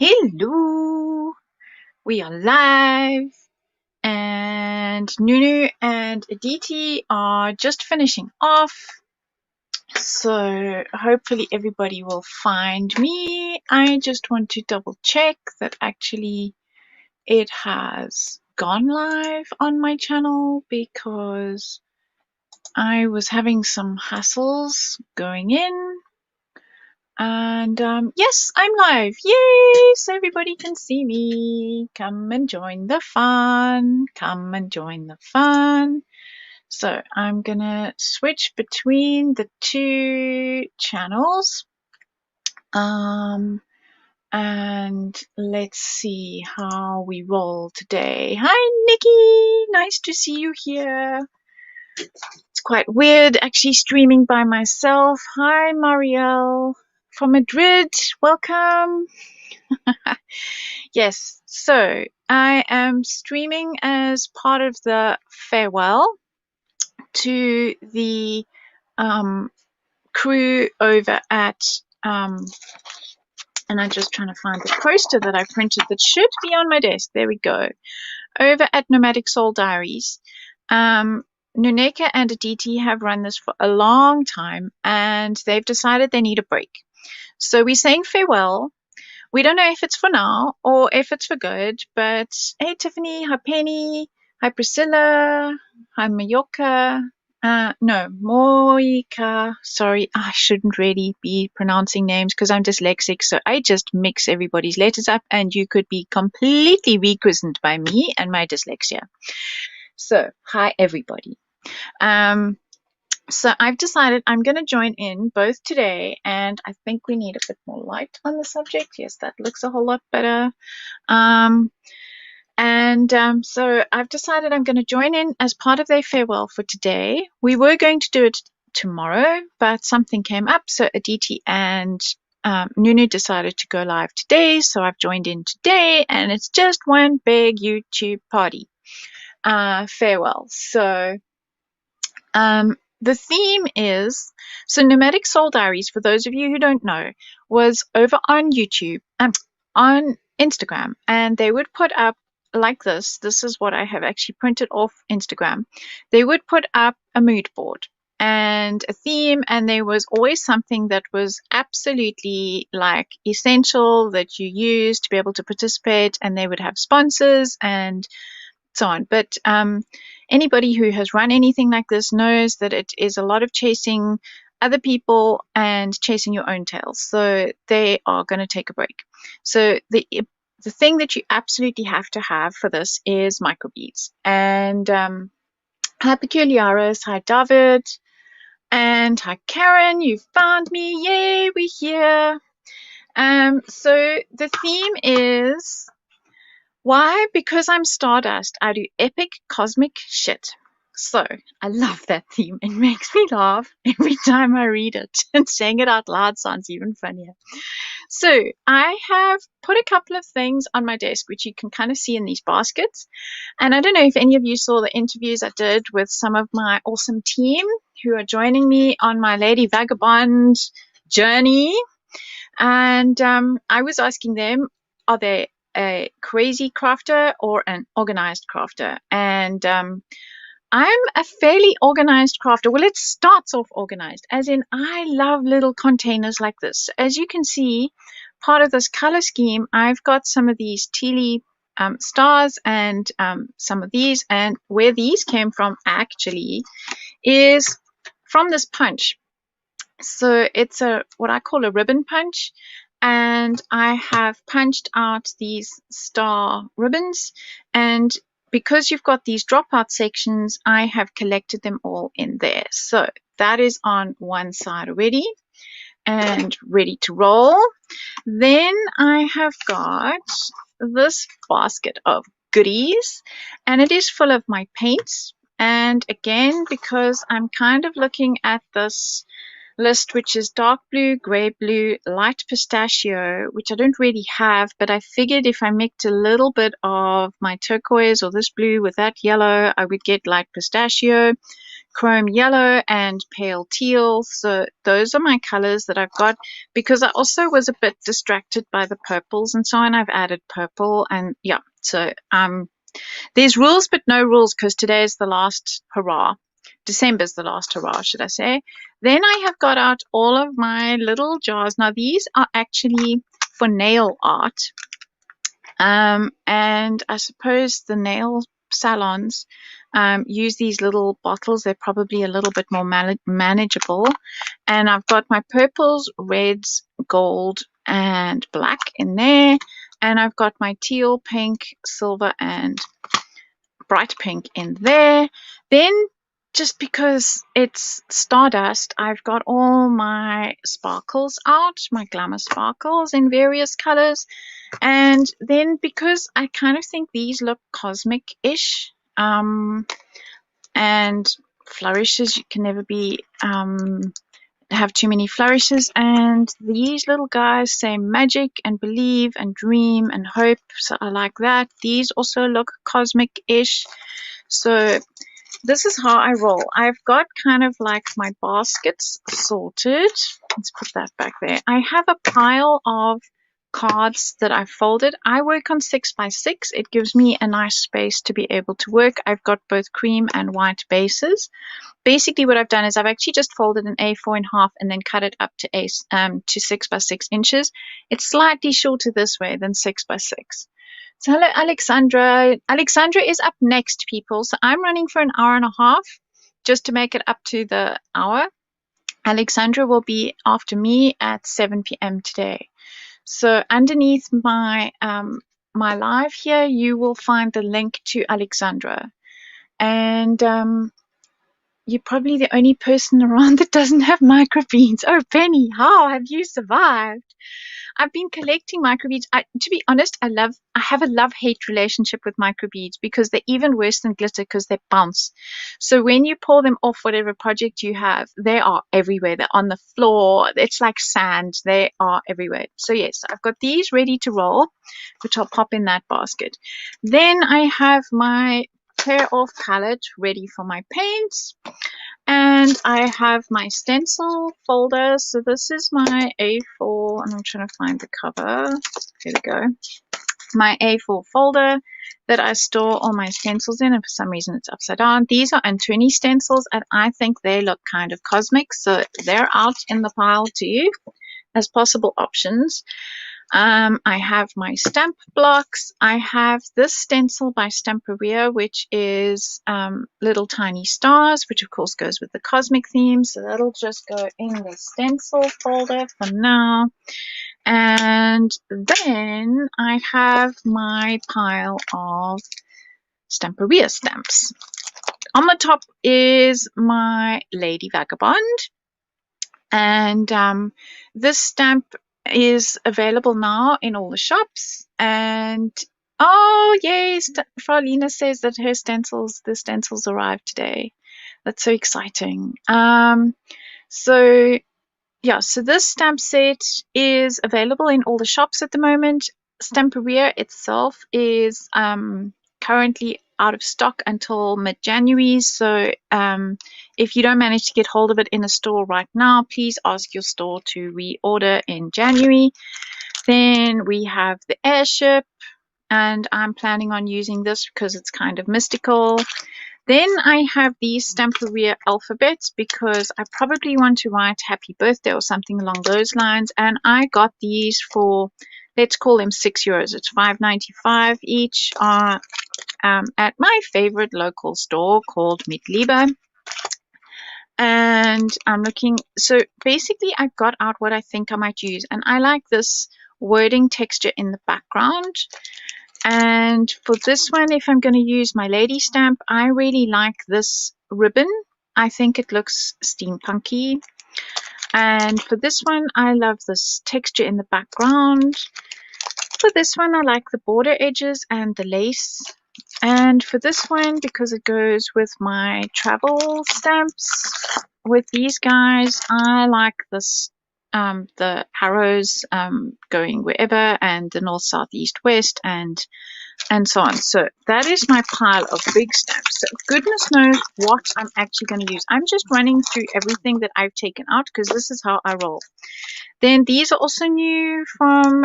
Hello, we are live, and Nunu and Aditi are just finishing off. So hopefully everybody will find me. I just want to double check that actually it has gone live on my channel, because I was having some hassles going in. And yes, I'm live. Yay! So everybody can see me. Come and join the fun. Come and join the fun. So I'm gonna switch between the two channels. And let's see how we roll today. Hi, Nikki. Nice to see you here. It's quite weird actually streaming by myself. Hi, Marielle from Madrid. Welcome. Yes, so I am streaming as part of the farewell to the crew over at, and I'm just trying to find the poster that I printed that should be on my desk. There we go. Over at Nomadic Diaries. Nuneka and Aditi have run this for a long time, and they've decided they need a break. So we're saying farewell. We don't know if it's for now or if it's for good, but hey, Tiffany, hi, Penny, hi, Priscilla, hi, Mayoka, Moika. Sorry, I shouldn't really be pronouncing names because I'm dyslexic, so I just mix everybody's letters up, and you could be completely rechristened by me and my dyslexia. So, hi, everybody. So I've decided I'm going to join in both today, and I think we need a bit more light on the subject. Yes, that looks a whole lot better. So I've decided I'm going to join in as part of their farewell for today. We were going to do it tomorrow, but something came up, so Aditi and Nunu decided to go live today, so I've joined in today, and it's just one big YouTube party. Farewell. So the theme is, so Nomadic Soul Diaries, for those of you who don't know, was over on YouTube, on Instagram, and they would put up like this. This is what I have actually printed off Instagram. They would put up a mood board and a theme, and there was always something that was absolutely like essential that you use to be able to participate, and they would have sponsors and so on. But anybody who has run anything like this knows that it is a lot of chasing other people and chasing your own tails. So they are going to take a break. So the thing that you absolutely have to have for this is microbeads. And hi, Peculiaris. Hi, David. And hi, Karen. You found me. Yay, we're here. So the theme is, why? Because I'm Stardust. I do epic cosmic shit. So I love that theme. It makes me laugh every time I read it, and saying it out loud sounds even funnier. So I have put a couple of things on my desk, which you can kind of see in these baskets. And I don't know if any of you saw the interviews I did with some of my awesome team who are joining me on my Lady Vagabond journey. And I was asking them, are they a crazy crafter or an organized crafter? And I'm a fairly organized crafter. Well, it starts off organized, as in I love little containers like this. As you can see, part of this color scheme, I've got some of these tealy stars and some of these, and where these came from actually is from this punch. So it's what I call a ribbon punch, and I have punched out these star ribbons, and because you've got these dropout sections, I have collected them all in there. So that is on one side already and ready to roll. Then I have got this basket of goodies, and it is full of my paints. And again, because I'm kind of looking at this list, which is dark blue, gray blue, light pistachio, which I don't really have, but I figured if I mixed a little bit of my turquoise or this blue with that yellow, I would get light pistachio. chrome yellow and pale teal. So those are my colors that I've got, because I also was a bit distracted by the purples and so on. I've added purple, and yeah, so there's rules but no rules, because today is the last hurrah. December's the last hurrah, should I say. Then I have got out all of my little jars. Now these are actually for nail art. And I suppose the nail salons use these little bottles. They're probably a little bit more manageable. And I've got my purples, reds, gold, and black in there. And I've got my teal, pink, silver, and bright pink in there. Then, just because it's Stardust, I've got all my sparkles out, my glamour sparkles in various colors. And then, because I kind of think these look cosmic-ish, and flourishes, you can never be have too many flourishes, and these little guys say magic and believe and dream and hope, so I like that. These also look cosmic-ish, so this is how I roll. I've got kind of like my baskets sorted. Let's put that back there. I have a pile of cards that I folded. I work on 6x6. It gives me a nice space to be able to work. I've got both cream and white bases. Basically what I've done is I've actually just folded an A4 in half and then cut it up to 6x6 inches. It's slightly shorter this way than 6x6. So hello, Aleksandra. Aleksandra is up next, people. So I'm running for an hour and a half just to make it up to the hour. Aleksandra will be after me at 7 p.m. today. So underneath my my live here, you will find the link to Aleksandra. And you're probably the only person around that doesn't have microbeads. Oh, Penny, how have you survived? I've been collecting microbeads. To be honest, I have a love-hate relationship with microbeads, because they're even worse than glitter because they bounce. So when you pull them off whatever project you have, they are everywhere. They're on the floor. It's like sand. They are everywhere. So yes, I've got these ready to roll, which I'll pop in that basket. Then I have my clear off palette ready for my paints. And I have my stencil folder. So this is my A4, and I'm trying to find the cover. Here we go. My A4 folder that I store all my stencils in, and for some reason it's upside down. These are Antonie stencils, and I think they look kind of cosmic, so they're out in the pile too as possible options. I have my stamp blocks. I have this stencil by Stamperia, which is little tiny stars, which of course goes with the cosmic theme. So that'll just go in the stencil folder for now. And then I have my pile of Stamperia stamps. On the top is my Lady Vagabond. And this stamp is available now in all the shops. And oh yes, Fralina says that the stencils arrived today. That's so exciting. So yeah, so this stamp set is available in all the shops at the moment. Stamperia itself is currently out of stock until mid-January. So if you don't manage to get hold of it in a store right now, please ask your store to reorder in January. Then we have the airship, and I'm planning on using this because it's kind of mystical. Then I have these Stamperia alphabets because I probably want to write happy birthday or something along those lines. And I got these for, let's call them €6. It's $5.95 each at my favorite local store called Mitliebe. And I'm looking, so basically I got out what I think I might use. And I like this wording texture in the background. And for this one, if I'm going to use my lady stamp, I really like this ribbon. I think it looks steampunky. And for this one, I love this texture in the background. For this one, I like the border edges and the lace. And for this one, because it goes with my travel stamps with these guys, I like this the arrows going wherever, and the north, south, east, west, and and so on. So that is my pile of big stamps. So goodness knows what I'm actually going to use. I'm just running through everything that I've taken out because this is how I roll. Then these are also new from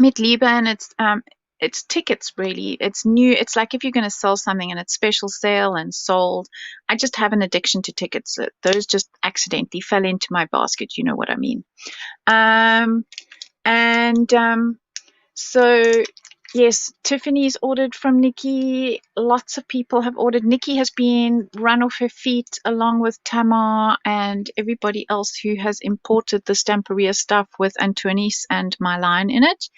Mitliebe, and it's tickets really. It's new. It's like if you're going to sell something and it's special sale and sold. I just have an addiction to tickets. So those just accidentally fell into my basket. You know what I mean. So yes, Tiffany's ordered from Nikki. Lots of people have ordered. Nikki has been run off her feet along with Tamar and everybody else who has imported the Stamperia stuff with Antonis and my line in it.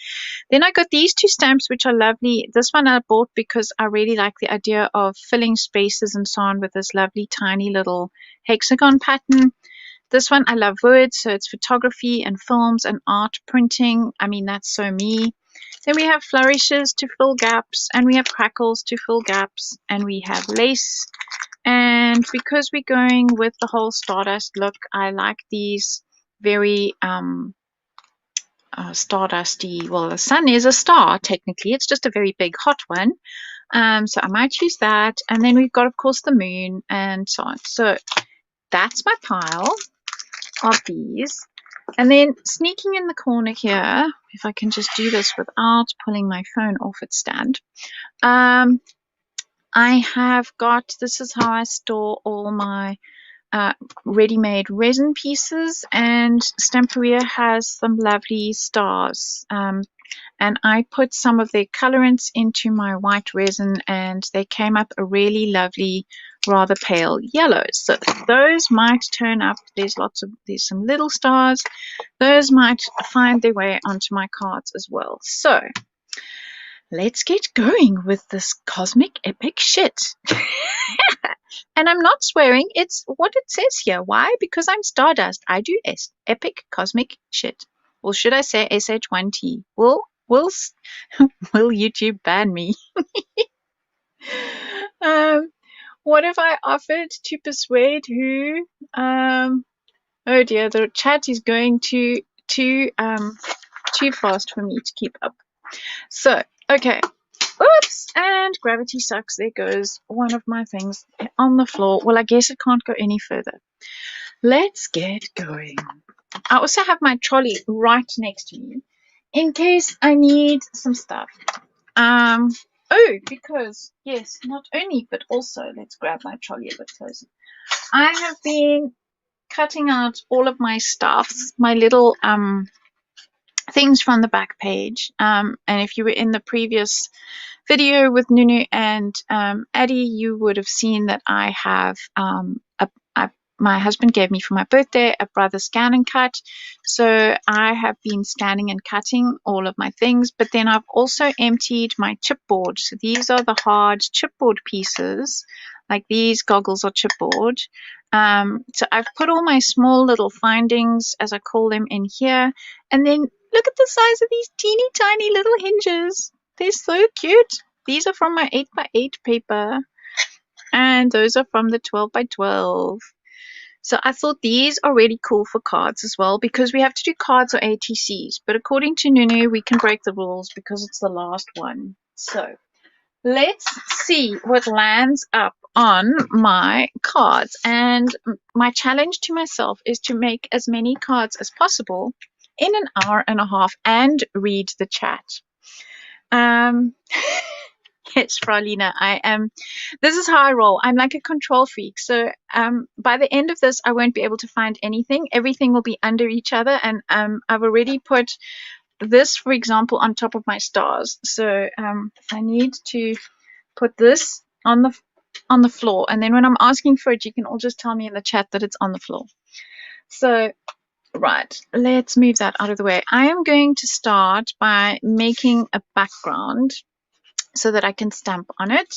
Then I got these two stamps, which are lovely. This one I bought because I really like the idea of filling spaces and so on with this lovely tiny little hexagon pattern. This one I love words, so it's photography and films and art printing. I mean, that's so me. Then we have flourishes to fill gaps, and we have crackles to fill gaps, and we have lace. And because we're going with the whole Stardust look, I like these very stardusty. Well, the sun is a star, technically. It's just a very big hot one. So I might choose that. And then we've got, of course, the moon and so on. So that's my pile of these. And then sneaking in the corner here, if I can just do this without pulling my phone off its stand, I have got, this is how I store all my ready-made resin pieces, and Stamperia has some lovely stars. And I put some of their colorants into my white resin, and they came up a really lovely, rather pale yellow. So those might turn up. There's some little stars. Those might find their way onto my cards as well. So let's get going with this cosmic epic shit. And I'm not swearing. It's what it says here. Why? Because I'm Stardust. I do epic cosmic shit. Well, should I say SH1T? Will YouTube ban me? What have I offered to persuade who? Oh dear, the chat is going too fast for me to keep up. So, okay. Oops, and gravity sucks. There goes one of my things on the floor. Well, I guess it can't go any further. Let's get going. I also have my trolley right next to me in case I need some stuff. Because, yes, not only, but also, let's grab my trolley a bit closer. I have been cutting out all of my stuffs, my little things from the back page. And if you were in the previous video with Nunu and Addie, you would have seen that I have my husband gave me for my birthday a brother scan and cut. So I have been scanning and cutting all of my things, but then I've also emptied my chipboard. So these are the hard chipboard pieces, like these goggles are chipboard. So I've put all my small little findings, as I call them, in here. And then look at the size of these teeny tiny little hinges. They're so cute. These are from my 8x8 paper. And those are from the 12x12. So I thought these are really cool for cards as well, because we have to do cards or ATCs. But according to Nunu, we can break the rules because it's the last one. So let's see what lands up on my cards. And my challenge to myself is to make as many cards as possible in an hour and a half and read the chat. Yes, Fralina, I am. This is how I roll. I'm like a control freak. So by the end of this, I won't be able to find anything. Everything will be under each other. And I've already put this, for example, on top of my stars. So I need to put this on the floor. And then when I'm asking for it, you can all just tell me in the chat that it's on the floor. So, right, let's move that out of the way. I am going to start by making a background so that I can stamp on it.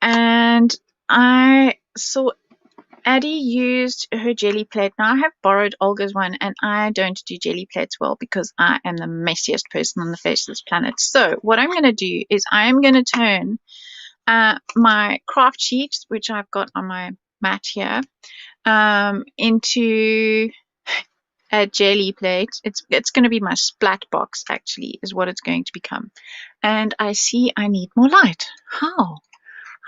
And I saw Addie used her jelly plate. Now I have borrowed Olga's one, and I don't do jelly plates well because I am the messiest person on the face of this planet. So what I'm going to do is I'm going to turn my craft sheet, which I've got on my mat here, into a jelly plate. It's going to be my splat box, actually, is what it's going to become. And I see I need more light. How?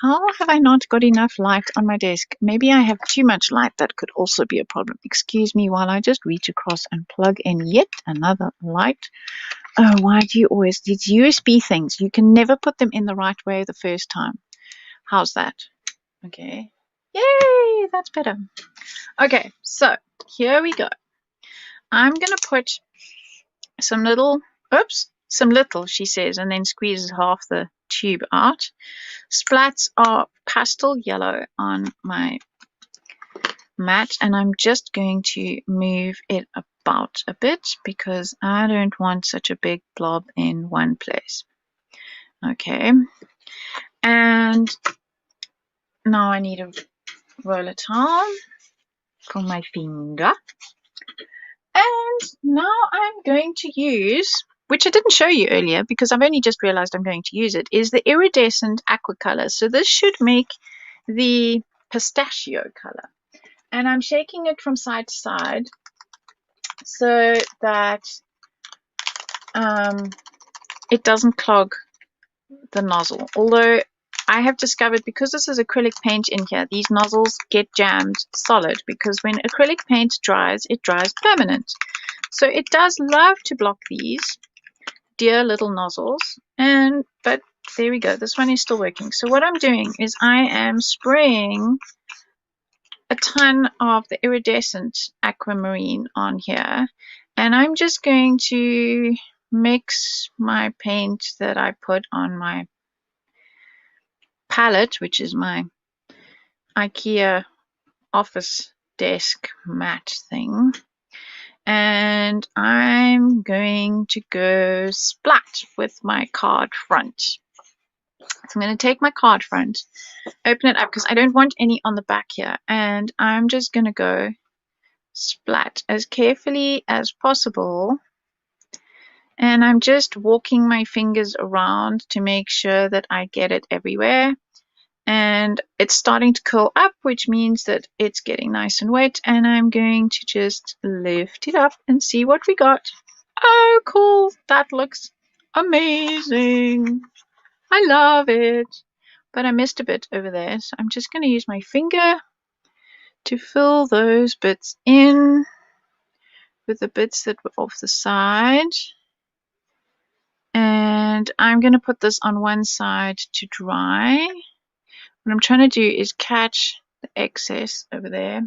How have I not got enough light on my desk? Maybe I have too much light. That could also be a problem. Excuse me while I just reach across and plug in yet another light. Oh, why do you always, these USB things, you can never put them in the right way the first time. How's that? Okay. Yay, that's better. Okay, so here we go. I'm going to put some little, she says, and then squeezes half the tube out. Splats are pastel yellow on my mat, and I'm just going to move it about a bit because I don't want such a big blob in one place. Okay, and now I need a roller towel for my finger. And now I'm going to use, which I didn't show you earlier because I've only just realized I'm going to use it, is the iridescent aqua color. So this should make the pistachio color. And I'm shaking it from side to side so that it doesn't clog the nozzle. Although I have discovered, because this is acrylic paint in here, these nozzles get jammed solid because when acrylic paint dries, it dries permanent. So it does love to block these dear little nozzles. But there we go. This one is still working. So what I'm doing is I am spraying a ton of the iridescent aquamarine on here, and I'm just going to mix my paint that I put on my palette, which is my IKEA office desk mat thing, and I'm going to go splat with my card front. So I'm going to take my card front, open it up because I don't want any on the back here, and I'm just going to go splat as carefully as possible, and I'm just walking my fingers around to make sure that I get it everywhere. And it's starting to curl up, which means that it's getting nice and wet, and I'm going to just lift it up and see what we got. Oh, cool. That looks amazing. I love it. But I missed a bit over there, so I'm just going to use my finger to fill those bits in with the bits that were off the side. And I'm going to put this on one side to dry. What I'm trying to do is catch the excess over there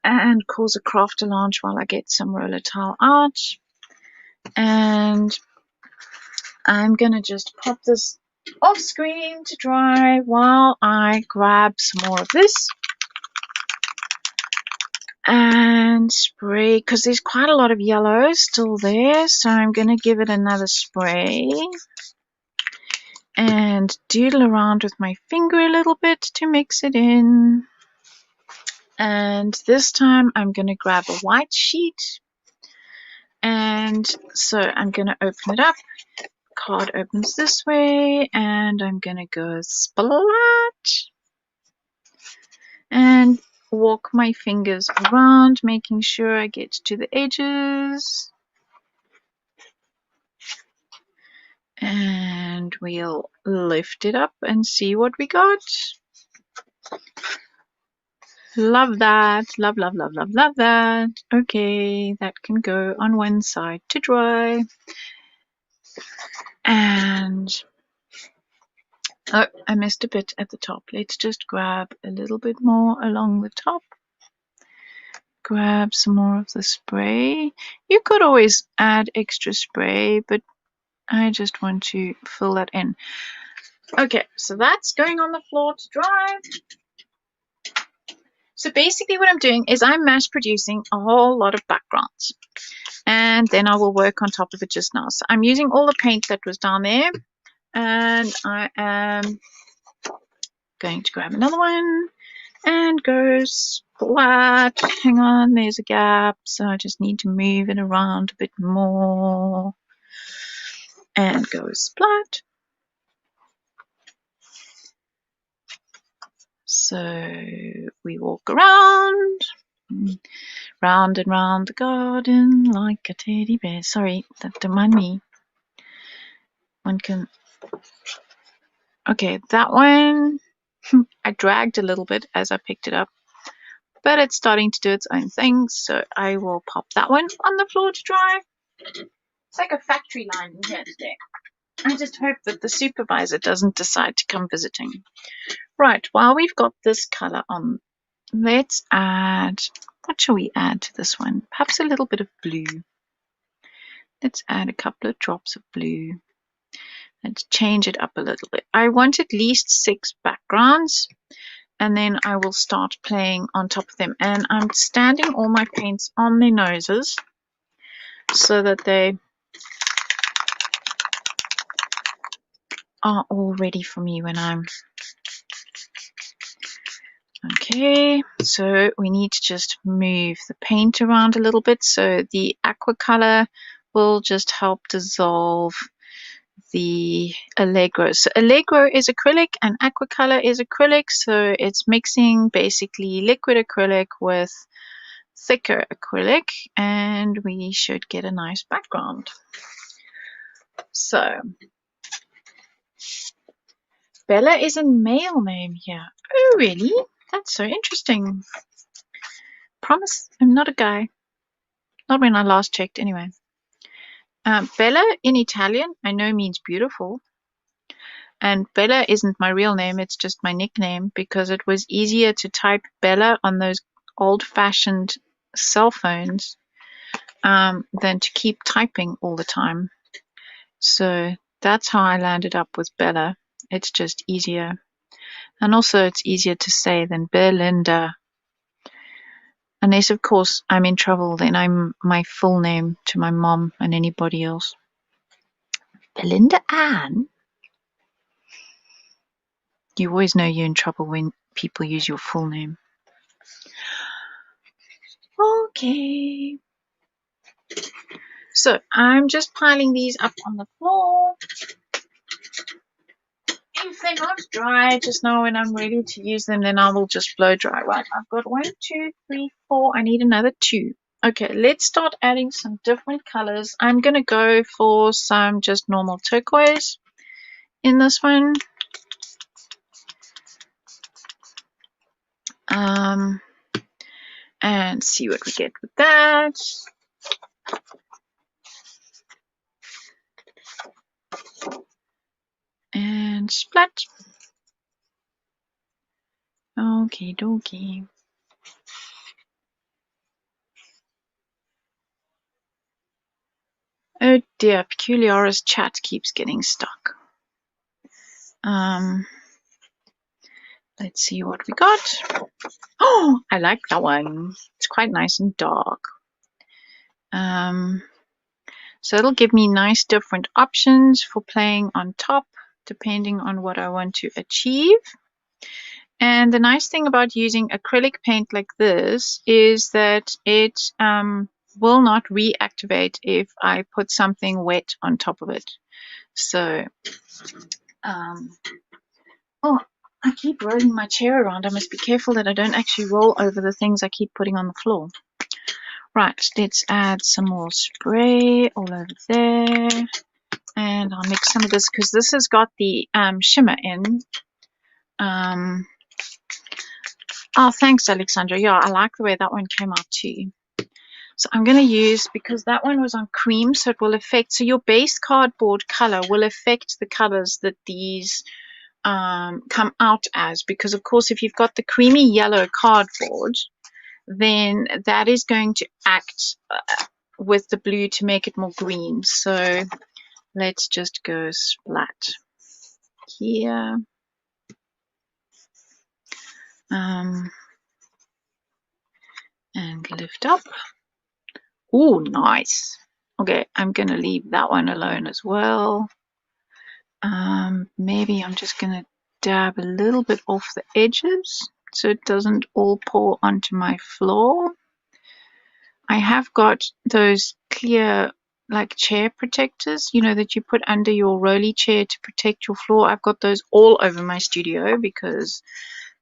and cause a craft alarm while I get some roller towel out. And I'm going to just pop this off screen to dry while I grab some more of this and spray, because there's quite a lot of yellow still there, so I'm going to give it another spray and doodle around with my finger a little bit to mix it in. And this time I'm going to grab a white sheet, and so I'm going to open it up. Card opens this way, and I'm going to go splat and walk my fingers around, making sure I get to the edges. And we'll lift it up and see what we got. Love that. Love, love, love, love, love that. Okay, that can go on one side to dry. And oh, I missed a bit at the top. Let's just grab a little bit more along the top. Grab some more of the spray. You could always add extra spray, but I just want to fill that in. Okay, so that's going on the floor to dry. So basically what I'm doing is I'm mass producing a whole lot of backgrounds, and then I will work on top of it just now. So I'm using all the paint that was down there, and I am going to grab another one and go splat. Hang on, there's a gap, so I just need to move it around a bit more and go splat. So we walk around Round and round the garden like a teddy bear. Sorry, don't mind me. One can... Okay, that one I dragged a little bit as I picked it up, but it's starting to do its own thing, so I will pop that one on the floor to dry. It's like a factory line in here today. I just hope that the supervisor doesn't decide to come visiting. Right, while we've got this color on, let's add, what shall we add to this one? Perhaps a little bit of blue. Let's add a couple of drops of blue. Let's change it up a little bit. I want at least 6 backgrounds, and then I will start playing on top of them. And I'm standing all my paints on their noses so that they are all ready for me when I'm... Okay, so we need to just move the paint around a little bit. So the aqua color will just help dissolve the Allegro. So Allegro is acrylic and aqua color is acrylic. So it's mixing basically liquid acrylic with thicker acrylic, and we should get a nice background. So Bella is a male name here. Oh, really? That's so interesting. Promise I'm not a guy. Not when I last checked, anyway. Bella in Italian, I know, means beautiful. And Bella isn't my real name, it's just my nickname, because it was easier to type Bella on those old-fashioned cell phones than to keep typing all the time. So that's how I landed up with Bella. It's just easier. And also it's easier to say than Belinda. Unless, of course, I'm in trouble, then I'm my full name to my mom and anybody else. Belinda Ann? You always know you're in trouble when people use your full name. Okay. So I'm just piling these up on the floor. If they're not dry just now when I'm ready to use them, then I will just blow dry. Right, I've got 1, 2, 3, 4. I need another 2. Okay, let's start adding some different colors. I'm going to go for some just normal turquoise in this one. And see what we get with that. And splat. Okie dokie. Oh dear, Peculiaris chat keeps getting stuck. Let's see what we got. Oh, I like that one. It's quite nice and dark. So it'll give me nice different options for playing on top, depending on what I want to achieve. And the nice thing about using acrylic paint like this is that it will not reactivate if I put something wet on top of it. So, oh, I keep rolling my chair around. I must be careful that I don't actually roll over the things I keep putting on the floor. Right, let's add some more spray all over there. And I'll mix some of this because this has got the shimmer in. Oh, thanks, Aleksandra. Yeah, I like the way that one came out too. So I'm going to use, because that one was on cream, so it will affect, so your base cardboard color will affect the colors that these come out as. Because, of course, if you've got the creamy yellow cardboard, then that is going to act with the blue to make it more green. So let's just go splat here. And lift up. Oh, nice. Okay, I'm going to leave that one alone as well. Maybe I'm just going to dab a little bit off the edges so it doesn't all pour onto my floor. I have got those clear like chair protectors, you know, that you put under your rolly chair to protect your floor. I've got those all over my studio because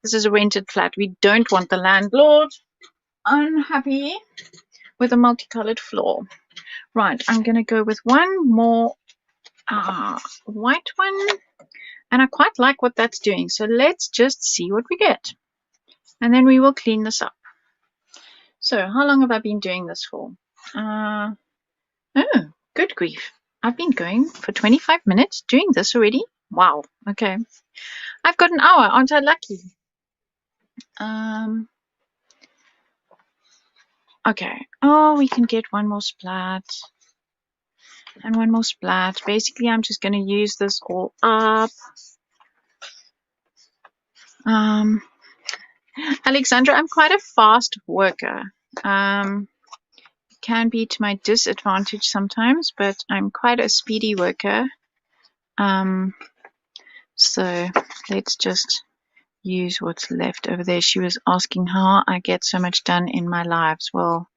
this is a rented flat. We don't want the landlord unhappy with a multicolored floor. Right, I'm going to go with one more white one, and I quite like what that's doing. So let's just see what we get, and then we will clean this up. So how long have I been doing this for? Oh, good grief. I've been going for 25 minutes doing this already. Wow. Okay. I've got an hour. Aren't I lucky? Okay. Oh, we can get one more splat. And one more splat. Basically, I'm just going to use this all up. Aleksandra, I'm quite a fast worker. Can be to my disadvantage sometimes, but I'm quite a speedy worker. So let's just use what's left over there. She was asking how I get so much done in my lives. Well,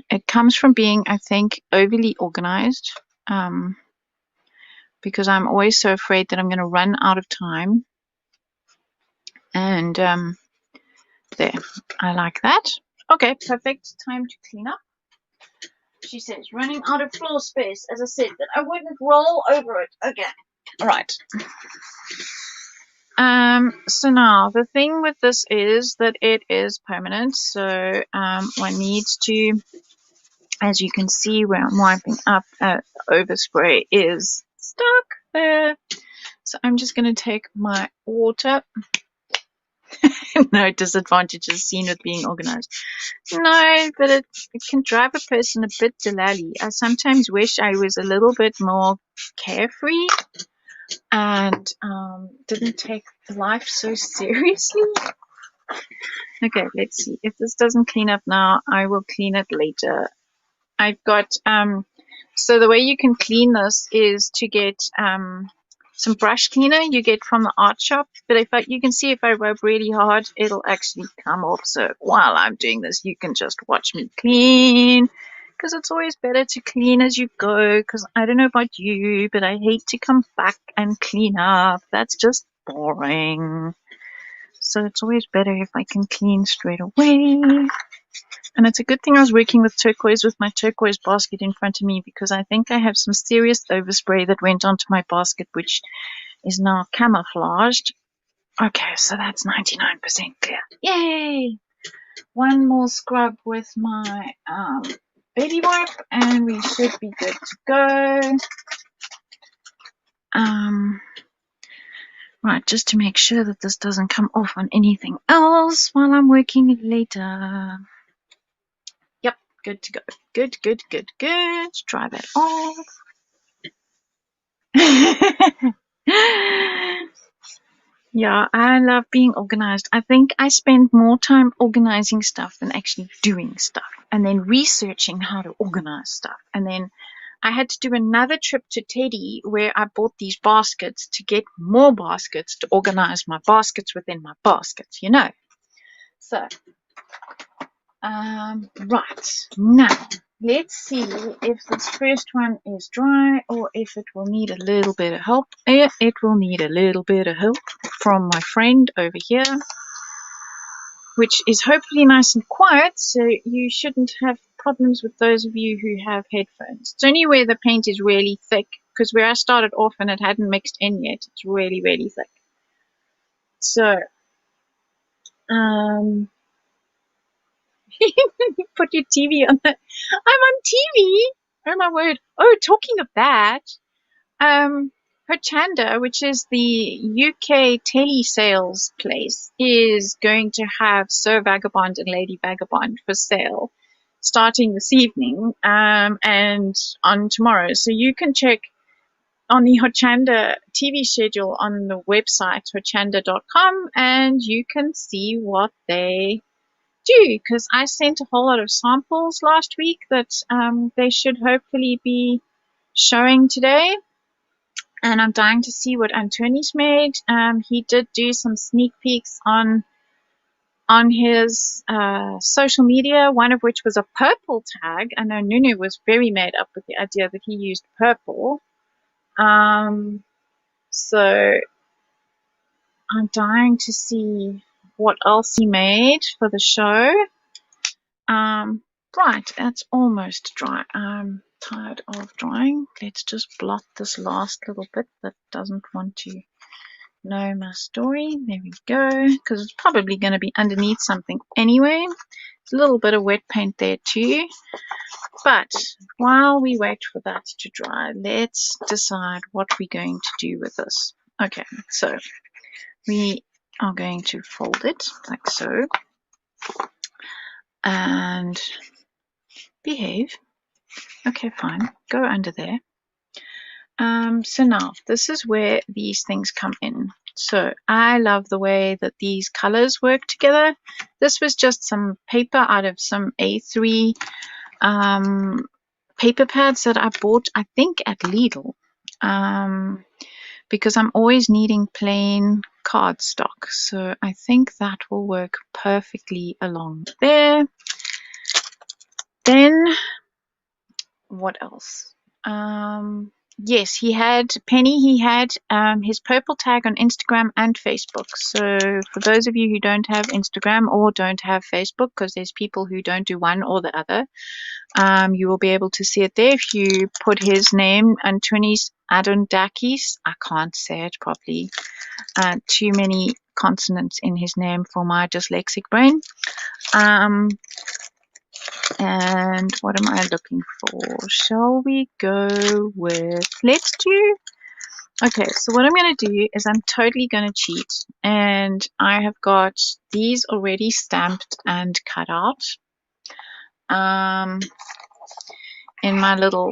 it comes from being, I think, overly organized, because I'm always so afraid that I'm going to run out of time. And there, I like that. Okay, perfect. Time to clean up. She says, running out of floor space. As I said, that I wouldn't roll over it. Okay. All right. So now the thing with this is that it is permanent. So one needs to, as you can see where I'm wiping up, overspray is stuck there. So I'm just going to take my water. No disadvantages seen with being organized. No, but it can drive a person a bit delally. I sometimes wish I was a little bit more carefree and didn't take life so seriously. Okay, let's see. If this doesn't clean up now, I will clean it later. I've got, so the way you can clean this is to get some brush cleaner you get from the art shop. But if you can see if I rub really hard, it'll actually come off. So while I'm doing this, you can just watch me clean. Because it's always better to clean as you go. Because I don't know about you, but I hate to come back and clean up. That's just boring. So it's always better if I can clean straight away. And it's a good thing I was working with turquoise with my turquoise basket in front of me, because I think I have some serious overspray that went onto my basket, which is now camouflaged. Okay, so that's 99% clear. Yay! One more scrub with my baby wipe, and we should be good to go. Right, just to make sure that this doesn't come off on anything else while I'm working it later. Yep, good to go. Good, good, good, good. Dry that off. Yeah, I love being organized. I think I spend more time organizing stuff than actually doing stuff, and then researching how to organize stuff. And then I had to do another trip to Teddy where I bought these baskets to get more baskets to organize my baskets within my baskets, you know. So, right, now let's see if this first one is dry or if it will need a little bit of help. It will need a little bit of help from my friend over here, which is hopefully nice and quiet, so you shouldn't have problems with those of you who have headphones. It's only where the paint is really thick, because where I started off and it hadn't mixed in yet, it's really, really thick. So, put your TV on the. I'm on TV. Oh my word. Oh, talking of that, Hochanda, which is the UK telesales place, is going to have Sir Vagabond and Lady Vagabond for sale starting this evening and on tomorrow. So you can check on the Hochanda TV schedule on the website hochanda.com and you can see what they do, because I sent a whole lot of samples last week that they should hopefully be showing today. And I'm dying to see what Antoni's made. He did do some sneak peeks on his social media, one of which was a purple tag. I know Nunu was very made up with the idea that he used purple. So I'm dying to see what else he made for the show. Right, that's almost dry. I'm tired of drying. Let's just blot this last little bit that doesn't want to know my story. There we go, because it's probably going to be underneath something anyway. There's a little bit of wet paint there too. But while we wait for that to dry, let's decide what we're going to do with this. Okay, so we are going to fold it like so. And behave. Okay, fine. Go under there. So now, this is where these things come in. So I love the way that these colors work together. This was just some paper out of some A3 paper pads that I bought, I think, at Lidl. Because I'm always needing plain cardstock. So I think that will work perfectly along there. Then, what else? Yes, he had his purple tag on Instagram and Facebook. So for those of you who don't have Instagram or don't have Facebook, because there's people who don't do one or the other, you will be able to see it there if you put his name, Antonis Adondakis. I can't say it properly. Too many consonants in his name for my dyslexic brain. And what am I looking for? Shall we go with, let's do, okay, so what I'm going to do is I'm totally going to cheat. And I have got these already stamped and cut out in my little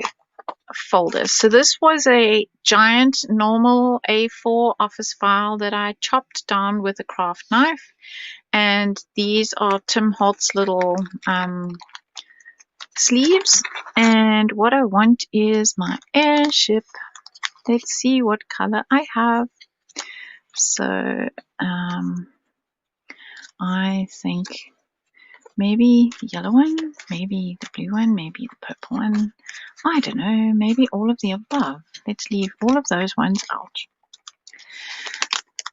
folder. So this was a giant normal A4 office file that I chopped down with a craft knife. And these are Tim Holt's little sleeves, and what I want is my airship. Let's see what color I have. So I think maybe the yellow one, maybe the blue one, maybe the purple one. I don't know, maybe all of the above. Let's leave all of those ones out.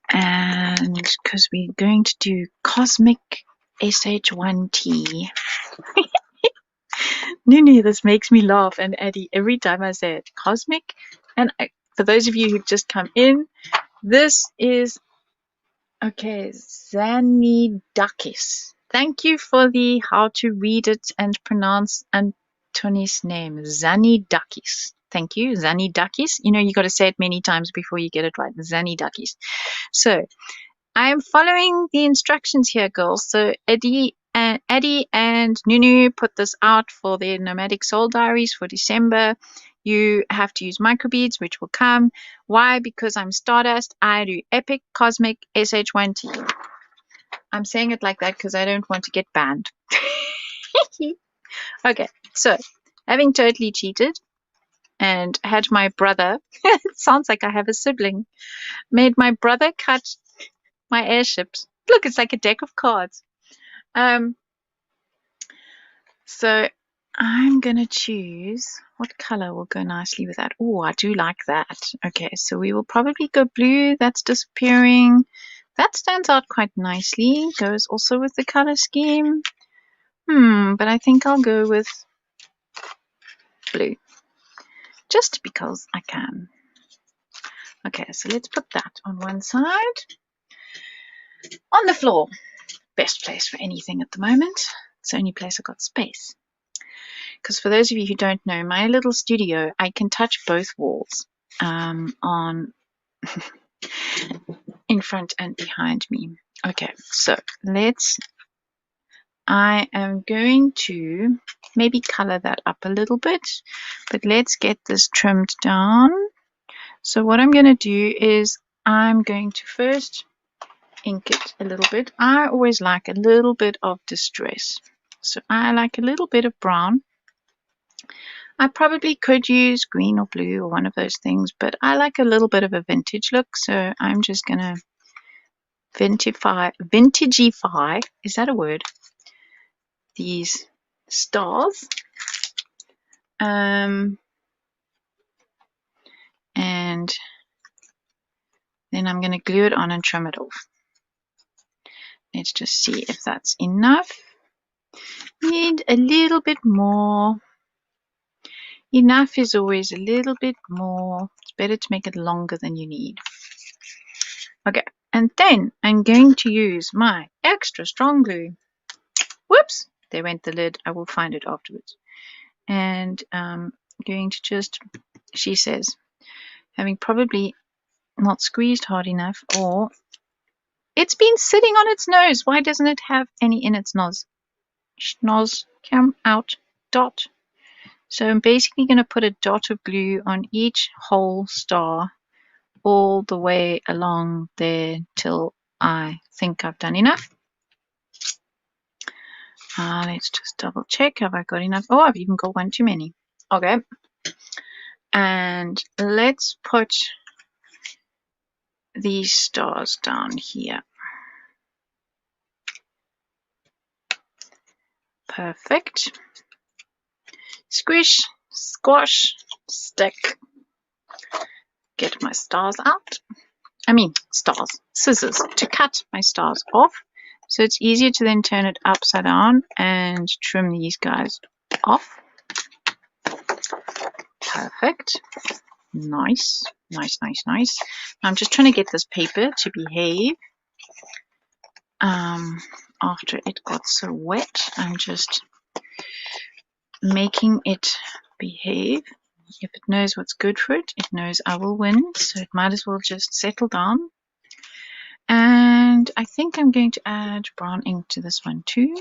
And because we're going to do Cosmic SH1T. Nini, this makes me laugh, and Eddie, every time I say it. Cosmic. And for those of you who just come in, this is, okay, Zanidakis. Thank you for the how to read it and pronounce Antoni's name. Zanidakis. Thank you, Zanidakis. You know, you got to say it many times before you get it right. Zanidakis. So, I'm following the instructions here, girls. So Eddie and Nunu put this out for their Nomadic Soul Diaries for December. You have to use microbeads, which will come. Why? Because I'm Stardust. I do Epic Cosmic SH1T. I'm saying it like that because I don't want to get banned. Okay, so having totally cheated and had my brother, it sounds like I have a sibling, made my brother cut my airships. Look, it's like a deck of cards. So I'm gonna choose what color will go nicely with that. Oh, I do like that. Okay, so we will probably go blue. That's disappearing. That stands out quite nicely. Goes also with the color scheme. But I think I'll go with blue. Just because I can. Okay, so let's put that on one side. On the floor. Best place for anything at the moment. It's the only place I've got space. Because for those of you who don't know, my little studio, I can touch both walls on in front and behind me. Okay, so I am going to maybe color that up a little bit, but let's get this trimmed down. So what I'm going to do is I'm going to first ink it a little bit. I always like a little bit of distress. So I like a little bit of brown. I probably could use green or blue or one of those things, but I like a little bit of a vintage look, so I'm just going to vintagify, is that a word? These stars. And then I'm going to glue it on and trim it off. Let's just see if that's enough. Need a little bit more. Enough is always a little bit more. It's better to make it longer than you need. Okay, and then I'm going to use my extra strong glue. Whoops, there went the lid. I will find it afterwards. And going to just, she says, having probably not squeezed hard enough, or it's been sitting on its nose. Why doesn't it have any in its nose? Schnoz, come out, dot. So I'm basically going to put a dot of glue on each whole star all the way along there till I think I've done enough. Let's just double check. Have I got enough? Oh, I've even got one too many. Okay. And let's put these stars down here. Perfect. Squish, squash, stick. Get my stars out. I mean, stars, scissors to cut my stars off. So it's easier to then turn it upside down and trim these guys off. Perfect. Nice, nice, nice, nice. I'm just trying to get this paper to behave. After it got so wet, I'm just making it behave. If it knows what's good for it, it knows I will win, so it might as well just settle down. And I think I'm going to add brown ink to this one too.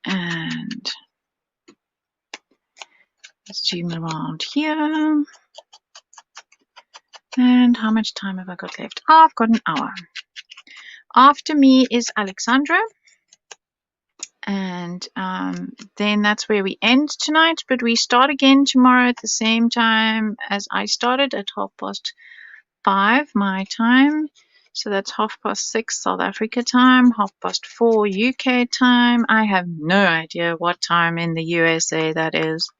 And zoom around here. And how much time have I got left? Oh, I've got an hour. After me is Aleksandra. And then that's where we end tonight. But we start again tomorrow at the same time as I started, at 5:30 my time. So that's 6:30 South Africa time, 4:30 UK time. I have no idea what time in the USA that is.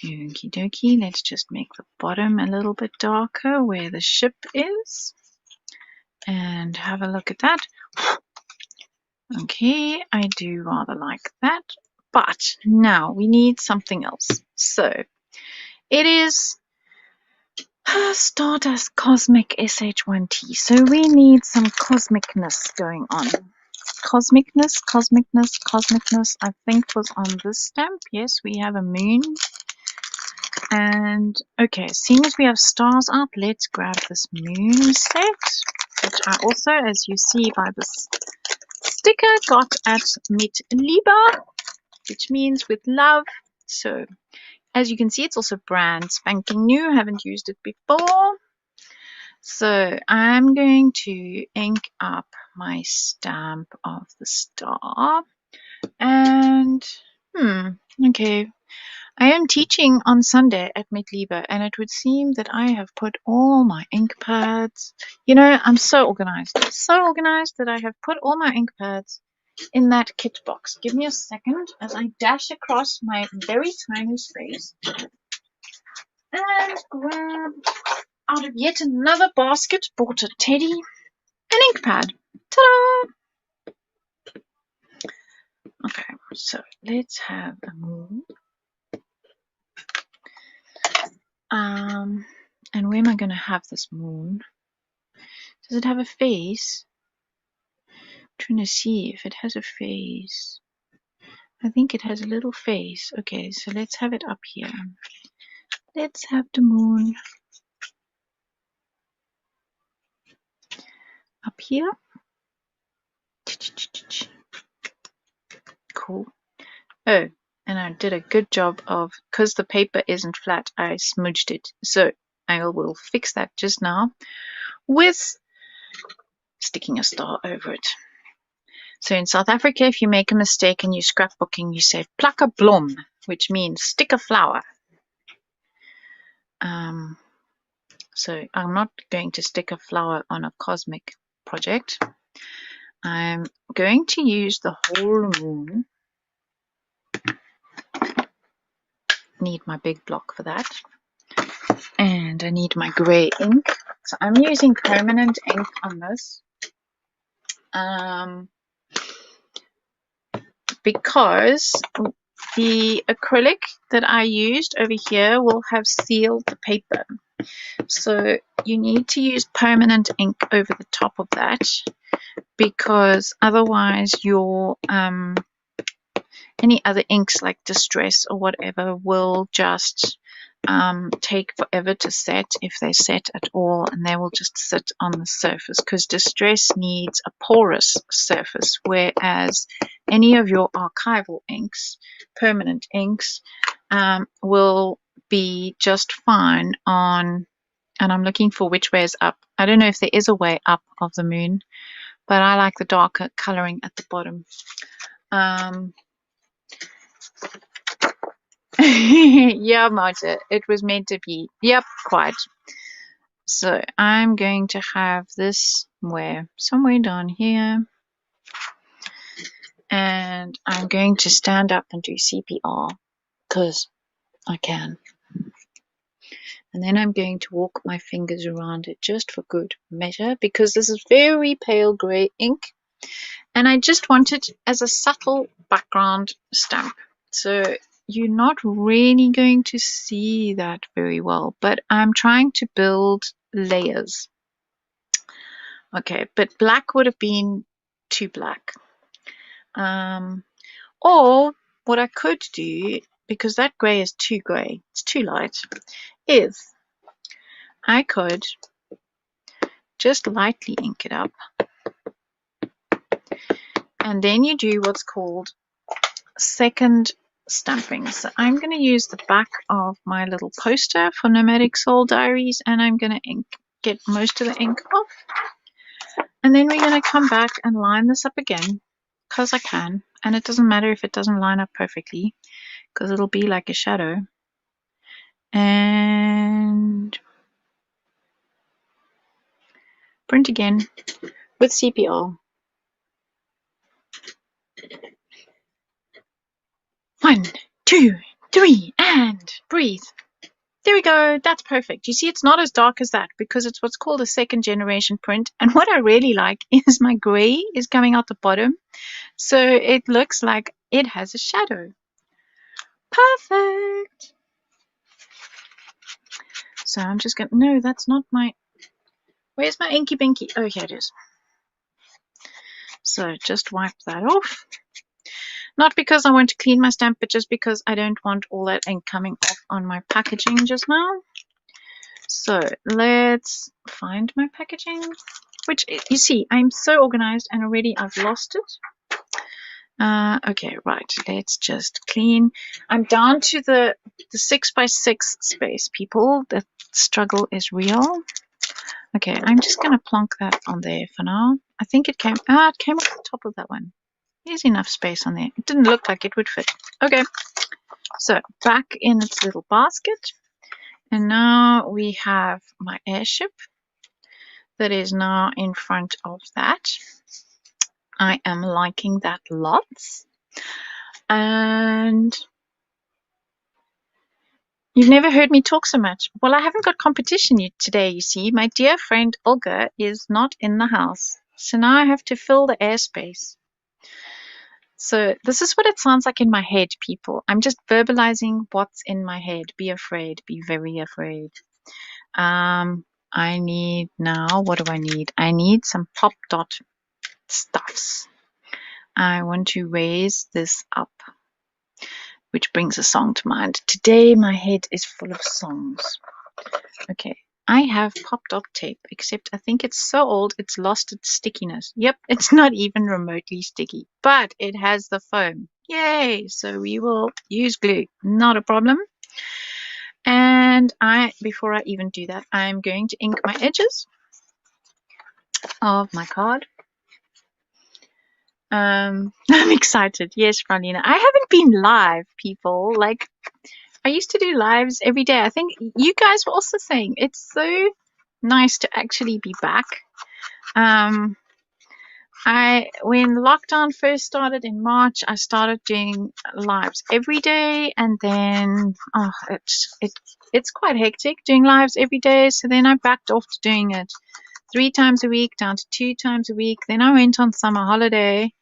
Okie dokie, let's just make the bottom a little bit darker where the ship is. And have a look at that. Okay, I do rather like that. But now we need something else. So it is Stardust Cosmic SH1T. So we need some cosmicness going on. Cosmicness, cosmicness, cosmicness, I think was on this stamp. Yes, we have a moon. And okay, seeing as we have stars up, let's grab this moon set, which I also, as you see by this sticker, got at Mit Liebe, which means with love. So as you can see, it's also brand spanking new. Haven't used it before. So I'm going to ink up my stamp of the star. And okay. I am teaching on Sunday at Mit Liebe, and it would seem that I have put all my ink pads. You know, I'm so organized that I have put all my ink pads in that kit box. Give me a second as I dash across my very tiny space and grab out of yet another basket, bought a teddy, an ink pad. Ta-da! Okay, so let's have a moon. And where am I going to have this moon? Does it have a face? I'm trying to see if it has a face. I think it has a little face. Okay, so let's have it up here. Let's have the moon up here. Cool. Oh, and I did a good job of, because the paper isn't flat, I smudged it. So I will fix that just now with sticking a star over it. So in South Africa, if you make a mistake and you're scrapbooking, you say plak 'n blom, which means stick a flower. So I'm not going to stick a flower on a cosmic project. I'm going to use the whole moon. Need my big block for that. And I need my grey ink. So I'm using permanent ink on this because the acrylic that I used over here will have sealed the paper. So you need to use permanent ink over the top of that, because otherwise your any other inks like Distress or whatever will just take forever to set, if they set at all, and they will just sit on the surface, because Distress needs a porous surface, whereas any of your archival inks, permanent inks, will be just fine on, and I'm looking for which way is up. I don't know if there is a way up of the moon, but I like the darker coloring at the bottom. Yeah, Marta, it was meant to be. Yep, quite. So I'm going to have this somewhere down here, and I'm going to stand up and do CPR because I can. And then I'm going to walk my fingers around it just for good measure, because this is very pale grey ink, and I just want it as a subtle background stamp. So you're not really going to see that very well, but I'm trying to build layers. Okay, but black would have been too black. Or what I could do, because that grey is too grey, it's too light, is I could just lightly ink it up, and then you do what's called second stamping. So I'm going to use the back of my little poster for Nomadic Soul Diaries, and I'm going to get most of the ink off, and then we're going to come back and line this up again, because I can, and it doesn't matter if it doesn't line up perfectly, because it'll be like a shadow. And print again with CPR. 1, 2, 3, and breathe. There we go. That's perfect. You see, it's not as dark as that because it's what's called a second generation print. And what I really like is my gray is coming out the bottom, so it looks like it has a shadow. Perfect. So I'm just going to, no, that's not my, where's my inky binky? Oh, here it is. So just wipe that off. Not because I want to clean my stamp, but just because I don't want all that ink coming off on my packaging just now. So let's find my packaging, which, you see, I'm so organized and already I've lost it. Okay, right, let's just clean. I'm down to the 6x6 space, people. The struggle is real. Okay, I'm just going to plonk that on there for now. I think it came off the top of that one. There's enough space on there. It didn't look like it would fit. Okay, so back in its little basket. And now we have my airship that is now in front of that. I am liking that lots. And you've never heard me talk so much. Well, I haven't got competition today, you see. My dear friend Olga is not in the house. So now I have to fill the airspace. So this is what it sounds like in my head, people. I'm just verbalizing what's in my head. Be afraid. Be very afraid. I need now, what do I need? I need some pop dot stuffs. I want to raise this up, which brings a song to mind. Today my head is full of songs. Okay, I have pop dot tape, except I think it's so old it's lost its stickiness. Yep, it's not even remotely sticky, but it has the foam. Yay! So we will use glue, not a problem. And before I even do that, I'm going to ink my edges of my card. I'm excited. Yes, Franina. I haven't been live, people. Like, I used to do lives every day. I think you guys were also saying it's so nice to actually be back. When lockdown first started in March, I started doing lives every day, and then it it's quite hectic doing lives every day. So then I backed off to doing it 3 times a week, down to 2 times a week. Then I went on summer holiday,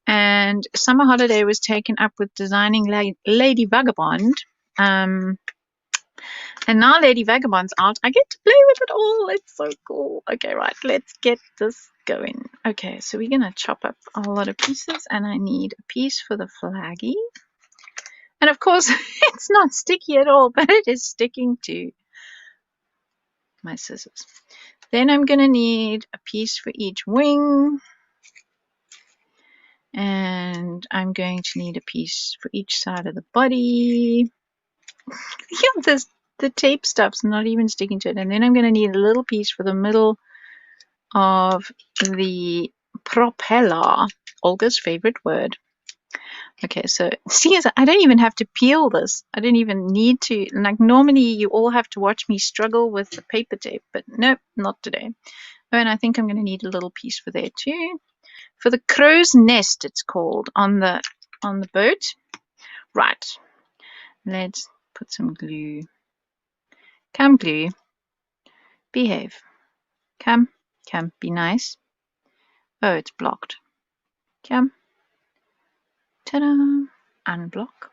and summer holiday was taken up with designing Lady Vagabond. And now Lady Vagabond's out. I get to play with it all. It's so cool. Okay, right. Let's get this going. Okay, so we're going to chop up a whole lot of pieces, and I need a piece for the flaggy. And of course, it's not sticky at all, but it is sticking to my scissors. Then I'm going to need a piece for each wing. And I'm going to need a piece for each side of the body. Yeah, the tape stuff's not even sticking to it. And then I'm going to need a little piece for the middle of the propeller. Olga's favorite word. Okay, so see, I don't even have to peel this. I don't even need to. Like, normally you all have to watch me struggle with the paper tape, but nope, not today. Oh, and I think I'm going to need a little piece for there too. For the crow's nest, it's called, on the boat. Right. Let's put some glue. Come, glue. Behave. Come. Be nice. Oh, it's blocked. Come. Ta-da. Unblock.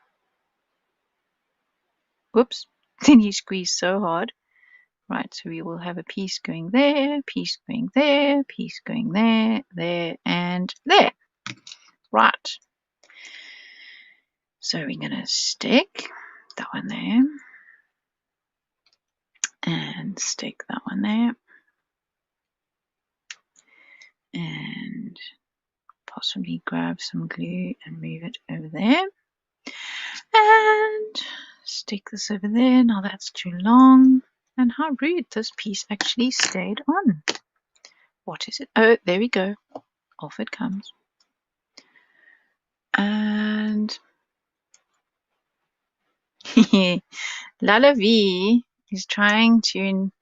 Whoops. Then you squeeze so hard. Right, so we will have a piece going there, piece going there, piece going there, there, and there. Right. So we're going to stick that one there. And stick that one there. And possibly grab some glue and move it over there. And stick this over there. Now that's too long. And how rude, this piece actually stayed on. What is it? Oh, there we go. Off it comes. And Lala V is trying to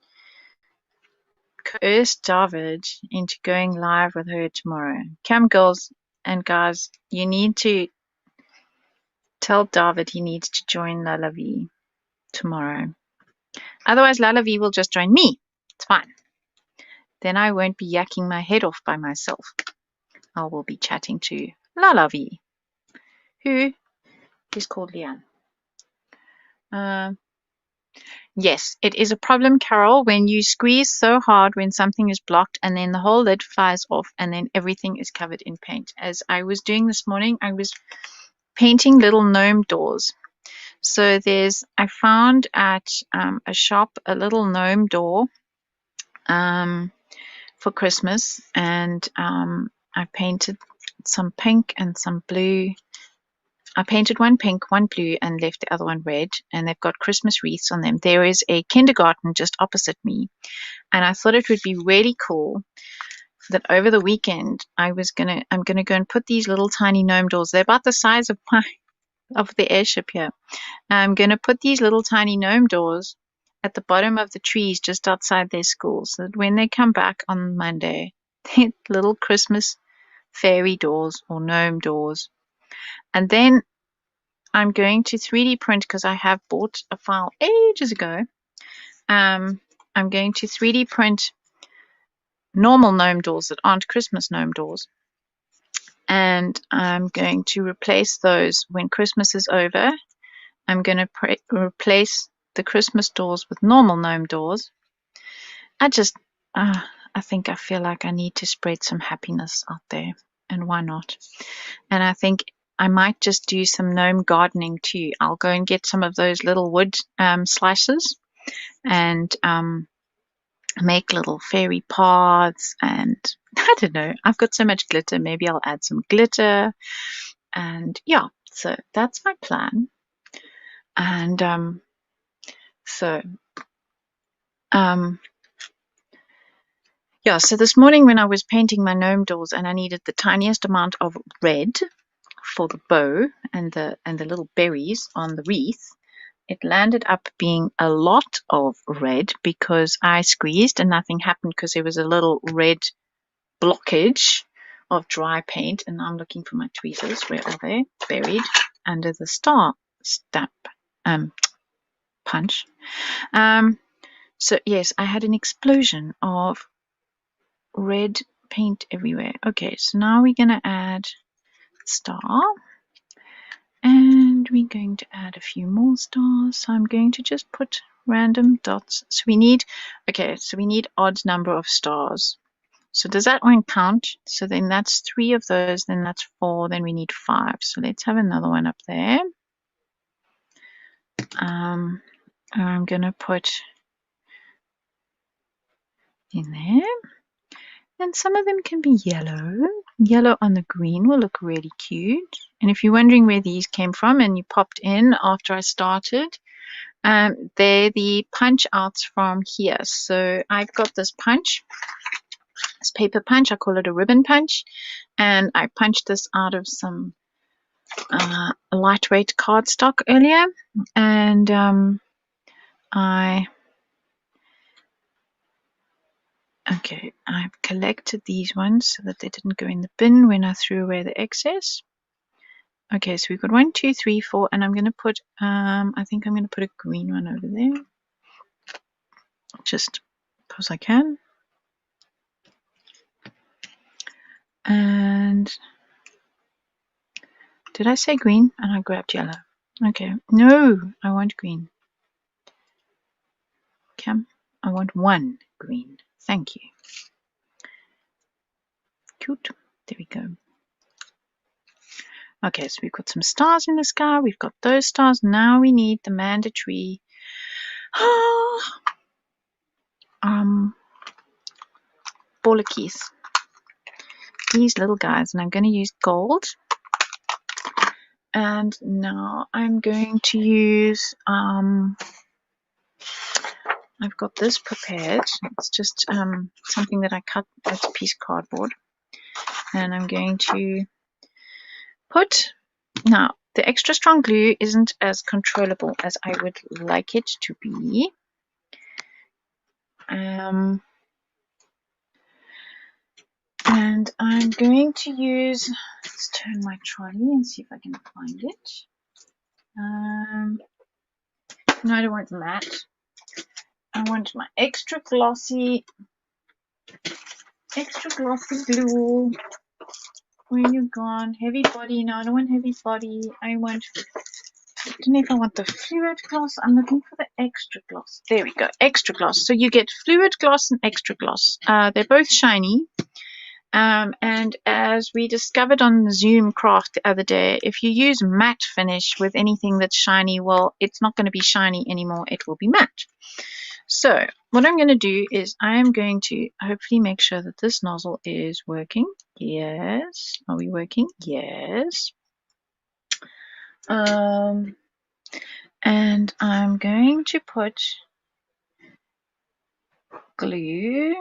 coerce David into going live with her tomorrow. Come, girls and guys, you need to tell David he needs to join Lala V tomorrow. Otherwise, Lala V will just join me. It's fine. Then I won't be yakking my head off by myself. I will be chatting to Lala V, who is called Leanne. Yes, it is a problem, Carol, when you squeeze so hard when something is blocked and then the whole lid flies off and then everything is covered in paint. As I was doing this morning, I was painting little gnome doors. So I found at a shop a little gnome door for Christmas, and I painted some pink and some blue. I painted one pink, one blue, and left the other one red, and they've got Christmas wreaths on them. There is a kindergarten just opposite me, and I thought it would be really cool that over the weekend I'm gonna go and put these little tiny gnome doors. They're about the size of the airship here. I'm gonna put these little tiny gnome doors at the bottom of the trees just outside their school, so that when they come back on Monday, they're little Christmas fairy doors or gnome doors. And then I'm going to 3D print, because I have bought a file ages ago. I'm going to 3D print normal gnome doors that aren't Christmas gnome doors. And I'm going to replace those when Christmas is over. I'm going to replace the Christmas doors with normal gnome doors. I feel like I need to spread some happiness out there, and why not? And I think I might just do some gnome gardening too. I'll go and get some of those little wood slices and make little fairy paths, and I don't know, I've got so much glitter, maybe I'll add some glitter. And yeah, so that's my plan. And yeah, so this morning when I was painting my gnome doors and I needed the tiniest amount of red for the bow and the little berries on the wreath, it landed up being a lot of red because I squeezed and nothing happened, because there was a little red blockage of dry paint. And now I'm looking for my tweezers. Where are they? Buried under the star stamp. punch. So yes, I had an explosion of red paint everywhere. Okay, so now we're going to add star. And we're going to add a few more stars. So I'm going to just put random dots. So we need, okay, so we need odd number of stars. So does that one count? So then that's 3 of those, then that's 4, then we need 5. So let's have another one up there. I'm going to put in there. And some of them can be yellow. Yellow on the green will look really cute. And if you're wondering where these came from and you popped in after I started, they're the punch outs from here. So I've got this punch, this paper punch. I call it a ribbon punch. And I punched this out of some lightweight cardstock earlier. And I've collected these ones so that they didn't go in the bin when I threw away the excess. Okay, so we've got 1, 2, 3, 4, and I'm going to put, I think I'm going to put a green one over there, just because I can. And did I say green? And I grabbed yellow. Okay, no, I want green. Come, I want 1 green. Thank you. Cute. There we go. Okay, so we've got some stars in the sky. We've got those stars. Now we need the mandatory bollickies. These little guys, and I'm going to use gold. And now I'm going to use, I've got this prepared. It's just something that I cut. It's a piece of cardboard. And I'm going to put, now the extra strong glue isn't as controllable as I would like it to be. And I'm going to use, let's turn my trolley and see if I can find it. No, I don't want matte. I want my extra glossy glue. Where you gone? Heavy body. No, I don't want heavy body. I don't know if I want the fluid gloss. I'm looking for the extra gloss. There we go. Extra gloss. So you get fluid gloss and extra gloss. They're both shiny. And as we discovered on the Zoom craft the other day, if you use matte finish with anything that's shiny, well, it's not going to be shiny anymore. It will be matte. So what I'm going to do is I am going to hopefully make sure that this nozzle is working. Yes. Are we working? Yes. And I'm going to put glue,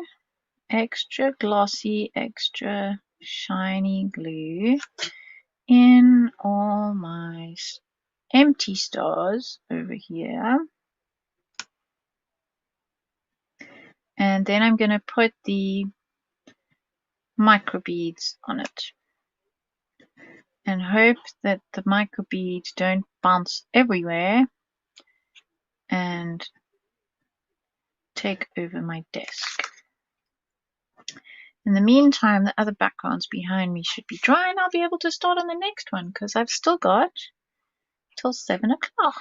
extra glossy, extra shiny glue in all my empty stars over here. And then I'm going to put the microbeads on it and hope that the microbeads don't bounce everywhere and take over my desk. In the meantime, the other backgrounds behind me should be dry and I'll be able to start on the next one because I've still got till 7 o'clock.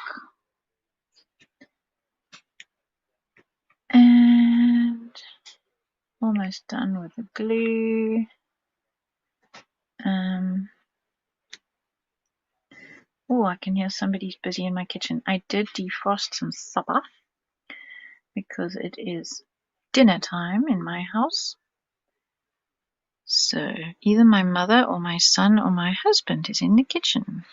And almost done with the glue. Oh, I can hear somebody's busy in my kitchen. I did defrost some supper because it is dinner time in my house. So either my mother or my son or my husband is in the kitchen.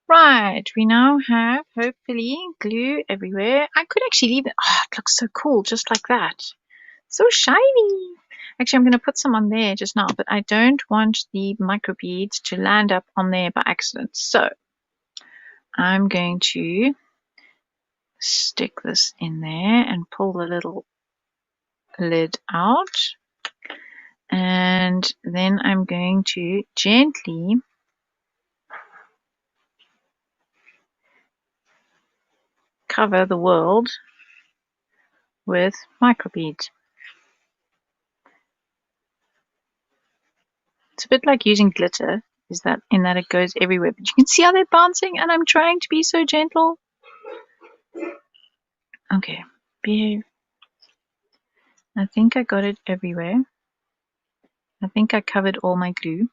Right, we now have, hopefully, glue everywhere. I could actually leave it. Oh, it looks so cool, just like that. So shiny. Actually, I'm going to put some on there just now, but I don't want the microbeads to land up on there by accident. So I'm going to stick this in there and pull the little lid out. And then I'm going to gently cover the world with microbeads. It's a bit like using glitter, in that it goes everywhere. But you can see how they're bouncing, and I'm trying to be so gentle. Okay, I think I got it everywhere. I think I covered all my glue.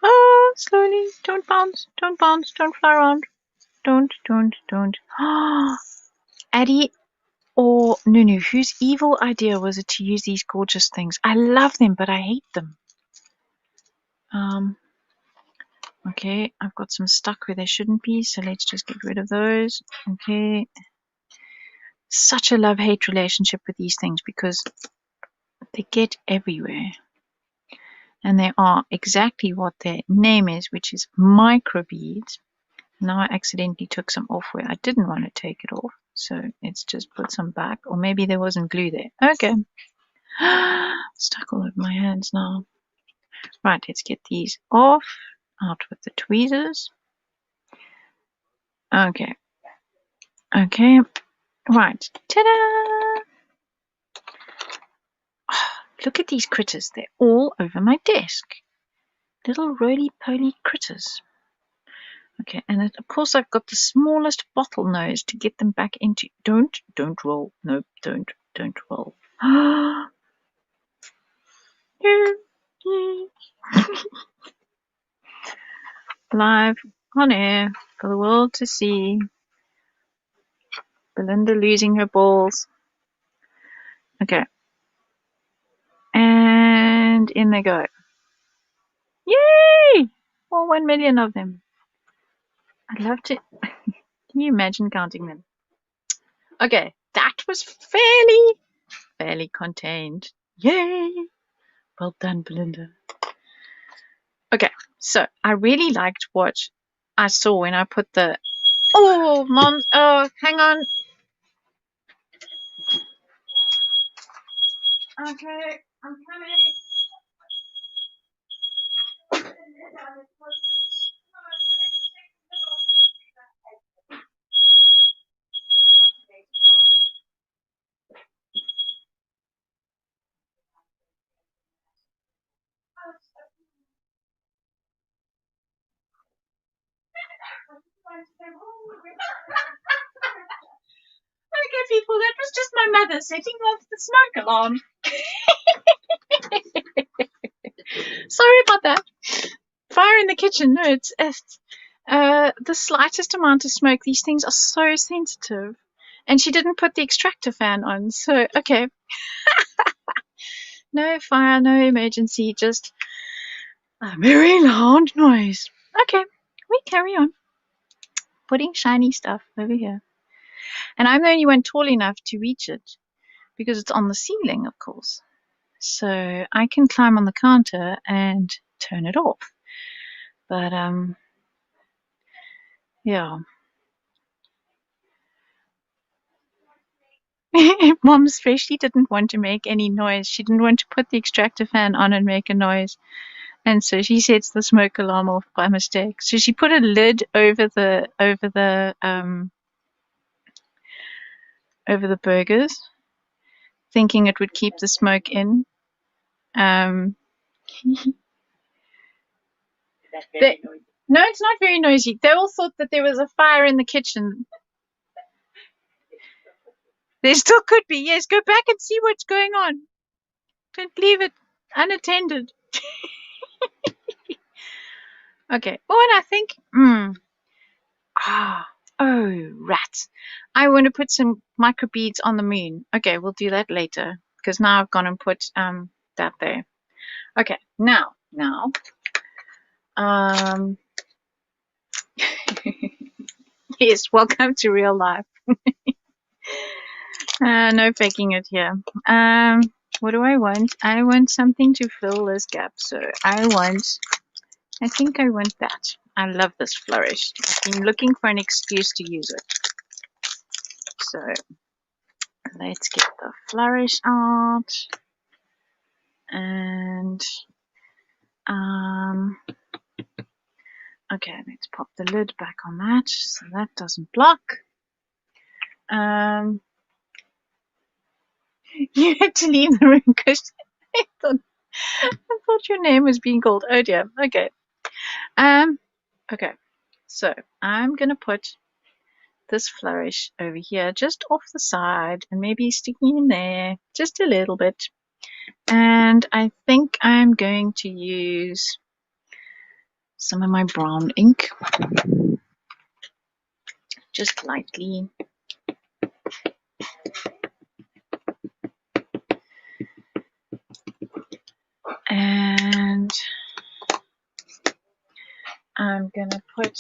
Oh, slowly. Don't bounce. Don't bounce. Don't fly around. Don't. Addie or Nunu, whose evil idea was it to use these gorgeous things? I love them, but I hate them. Okay, I've got some stuck where they shouldn't be, so let's just get rid of those. Okay. Such a love-hate relationship with these things because they get everywhere. And they are exactly what their name is, which is microbeads. Now I accidentally took some off where I didn't want to take it off. So let's just put some back. Or maybe there wasn't glue there. Okay. Stuck all over my hands now. Right, let's get these off. Out with the tweezers. Okay. Okay. Right. Ta-da! Look at these critters. They're all over my desk. Little roly-poly critters. Okay, and of course I've got the smallest bottle nose to get them back into. Don't roll. Nope, don't roll. Live on air for the world to see. Belinda losing her balls. Okay. And in they go. Yay! All 1 million of them. I'd love to. Can you imagine counting them? Okay, that was fairly contained. Yay! Well done, Belinda. Okay, so I really liked what I saw when I put the. Oh, Mom. Oh, hang on. Okay, I'm coming. Okay, people, that was just my mother setting off the smoke alarm. Sorry about that. Fire in the kitchen. No, it's the slightest amount of smoke. These things are so sensitive. And she didn't put the extractor fan on. So, okay. No fire, no emergency, just a very loud noise. Okay, we carry on. Putting shiny stuff over here. And I'm the only one tall enough to reach it because it's on the ceiling, of course. So I can climb on the counter and turn it off. But, yeah. Mom especially didn't want to make any noise. She didn't want to put the extractor fan on and make a noise. And so she sets the smoke alarm off by mistake. So she put a lid over the burgers, thinking it would keep the smoke in. No, it's not very noisy. They all thought that there was a fire in the kitchen. There still could be. Yes, go back and see what's going on. Don't leave it unattended. Okay. Oh, and I think, oh, rats. I want to put some microbeads on the moon. Okay, we'll do that later because now I've gone and put that there. Okay, now, yes, welcome to real life. No faking it here. What do I want? I want something to fill this gap. So I think I want that. I love this flourish. I've been looking for an excuse to use it. So let's get the flourish out. And Okay, let's pop the lid back on that so that doesn't block. You had to leave the room because I thought your name was being called. Oh dear. Okay. Okay. So I'm gonna put this flourish over here, just off the side, and maybe sticking in there just a little bit. And I think I'm going to use some of my brown ink, just lightly. And I'm going to put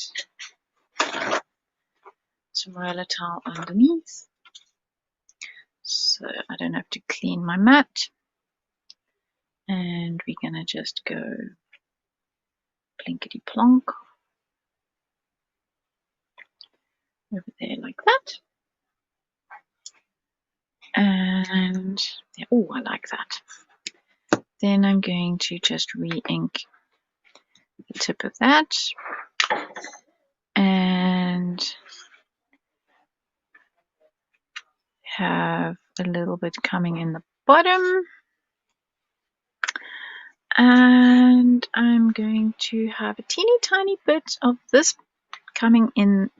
some roller towel underneath so I don't have to clean my mat. And we're going to just go plinkety plonk over there like that. And oh, I like that. Then I'm going to just re-ink the tip of that and have a little bit coming in the bottom. And I'm going to have a teeny tiny bit of this coming in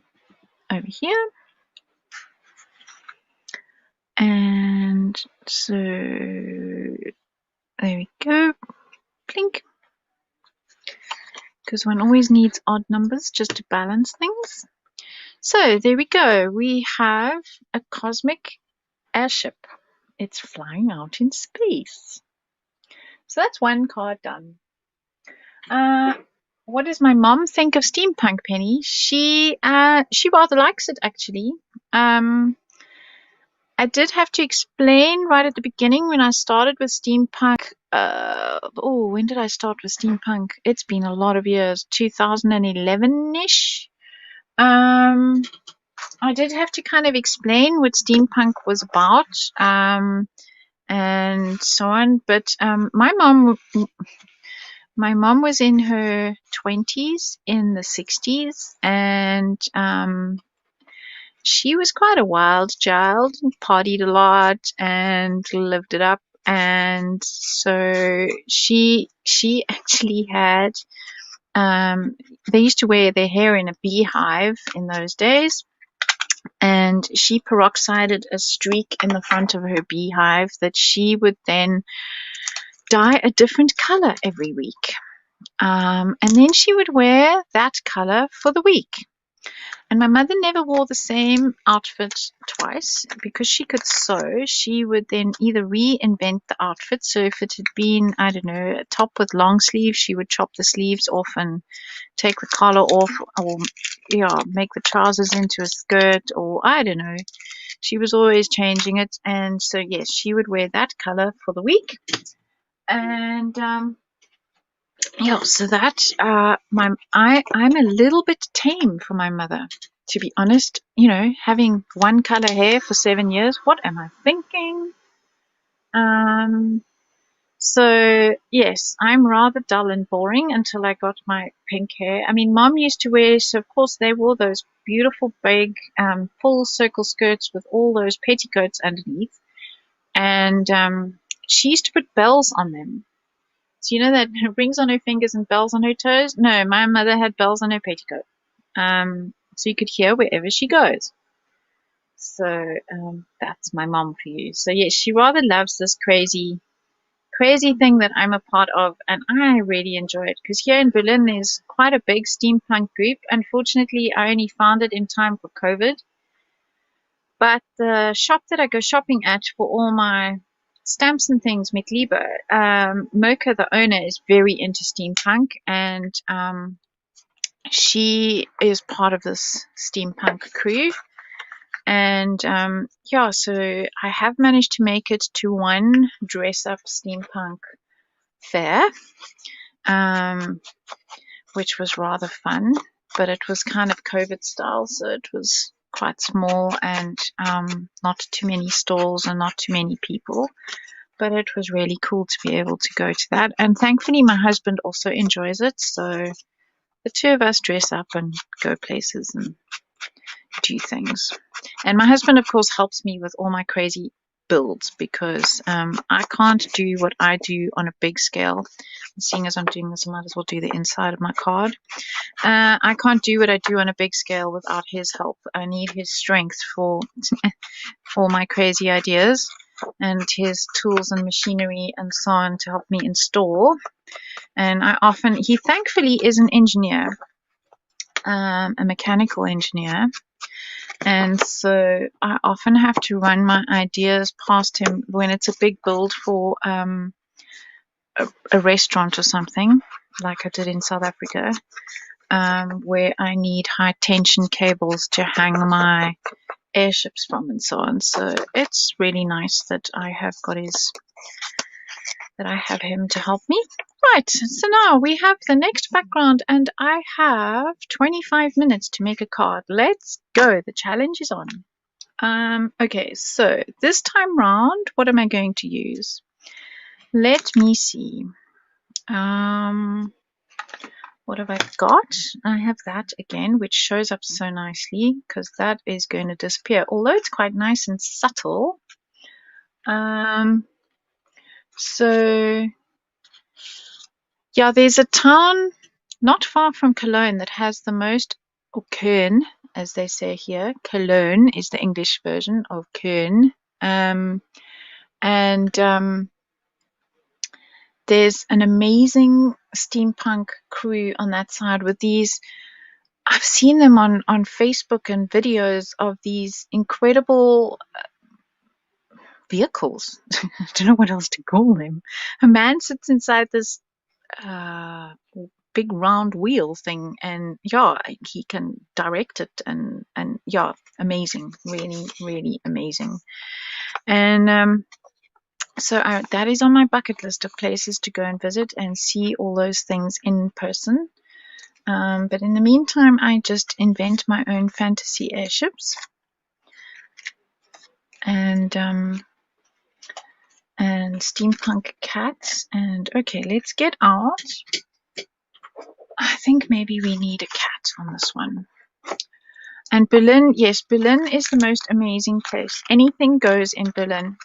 over here. And so there we go. Plink. Because one always needs odd numbers just to balance things. So there we go. We have a cosmic airship. It's flying out in space. So that's one card done. What does my mom think of steampunk, Penny? She rather likes it, actually. I did have to explain right at the beginning when I started with steampunk. When did I start with steampunk? It's been a lot of years, 2011-ish. I did have to kind of explain what steampunk was about, and so on. But my mom was in her 20s in the 60s, and she was quite a wild child and partied a lot and lived it up. And so she actually had, they used to wear their hair in a beehive in those days. And she peroxided a streak in the front of her beehive that she would then dye a different color every week. And then she would wear that color for the week. And my mother never wore the same outfit twice because she could sew. She would then either reinvent the outfit. So if it had been, I don't know, a top with long sleeves, she would chop the sleeves off and take the collar off, or make the trousers into a skirt, or I don't know. She was always changing it. And so yes, she would wear that color for the week. And so that I'm a little bit tame for my mother, to be honest. Having one color hair for 7 years, what am I thinking? So yes, I'm rather dull and boring until I got my pink hair. I mean, Mom used to wear, so of course they wore those beautiful big full circle skirts with all those petticoats underneath, and she used to put bells on them. So you know that rings on her fingers and bells on her toes? No, my mother had bells on her petticoat. So you could hear wherever she goes. So that's my mom for you. So yes, she rather loves this crazy thing that I'm a part of, and I really enjoy it because here in Berlin there's quite a big steampunk group. Unfortunately, I only found it in time for COVID. But the shop that I go shopping at for all my stamps and things, McLeber, Mocha, the owner, is very into steampunk, and she is part of this steampunk crew. And so I have managed to make it to one dress-up steampunk fair, which was rather fun, but it was kind of COVID style, so it was quite small and not too many stalls and not too many people. But it was really cool to be able to go to that. And thankfully, my husband also enjoys it, so the two of us dress up and go places and do things. And my husband, of course, helps me with all my crazy builds because I can't do what I do on a big scale. And seeing as I'm doing this, I might as well do the inside of my card. I can't do what I do on a big scale without his help. I need his strength for all my crazy ideas and his tools and machinery and so on to help me install. And he thankfully is an engineer, a mechanical engineer. And so I often have to run my ideas past him when it's a big build for a restaurant or something, like I did in South Africa, where I need high tension cables to hang my airships from and so on. So it's really nice that I have him to help me. Right, so now we have the next background and I have 25 minutes to make a card. Let's go. The challenge is on. Okay, so this time round, what am I going to use? Let me see. What have I got? I have that again, which shows up so nicely because that is going to disappear, although it's quite nice and subtle. So yeah, there's a town not far from Cologne that has the most, or Köln, as they say here. Cologne is the English version of Köln. There's an amazing steampunk crew on that side with these. I've seen them on Facebook and videos of these incredible vehicles. I don't know what else to call them. A man sits inside this big round wheel thing, and yeah, he can direct it, and yeah, amazing, really amazing. And so that is on my bucket list of places to go and visit and see all those things in person. But in the meantime, I just invent my own fantasy airships and steampunk cats. And okay, let's get out. I think maybe we need a cat on this one. And Berlin, yes, Berlin is the most amazing place. Anything goes in Berlin.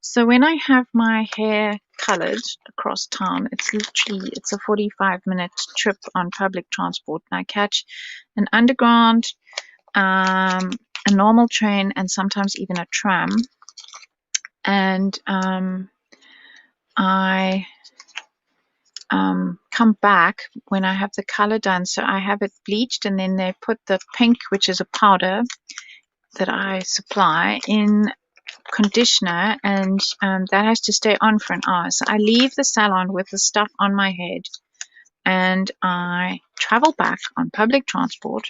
So when I have my hair colored across town, it's a 45-minute trip on public transport. And I catch an underground, a normal train, and sometimes even a tram. And I come back when I have the color done. So I have it bleached, and then they put the pink, which is a powder that I supply, in conditioner, and that has to stay on for an hour. So I leave the salon with the stuff on my head, and I travel back on public transport.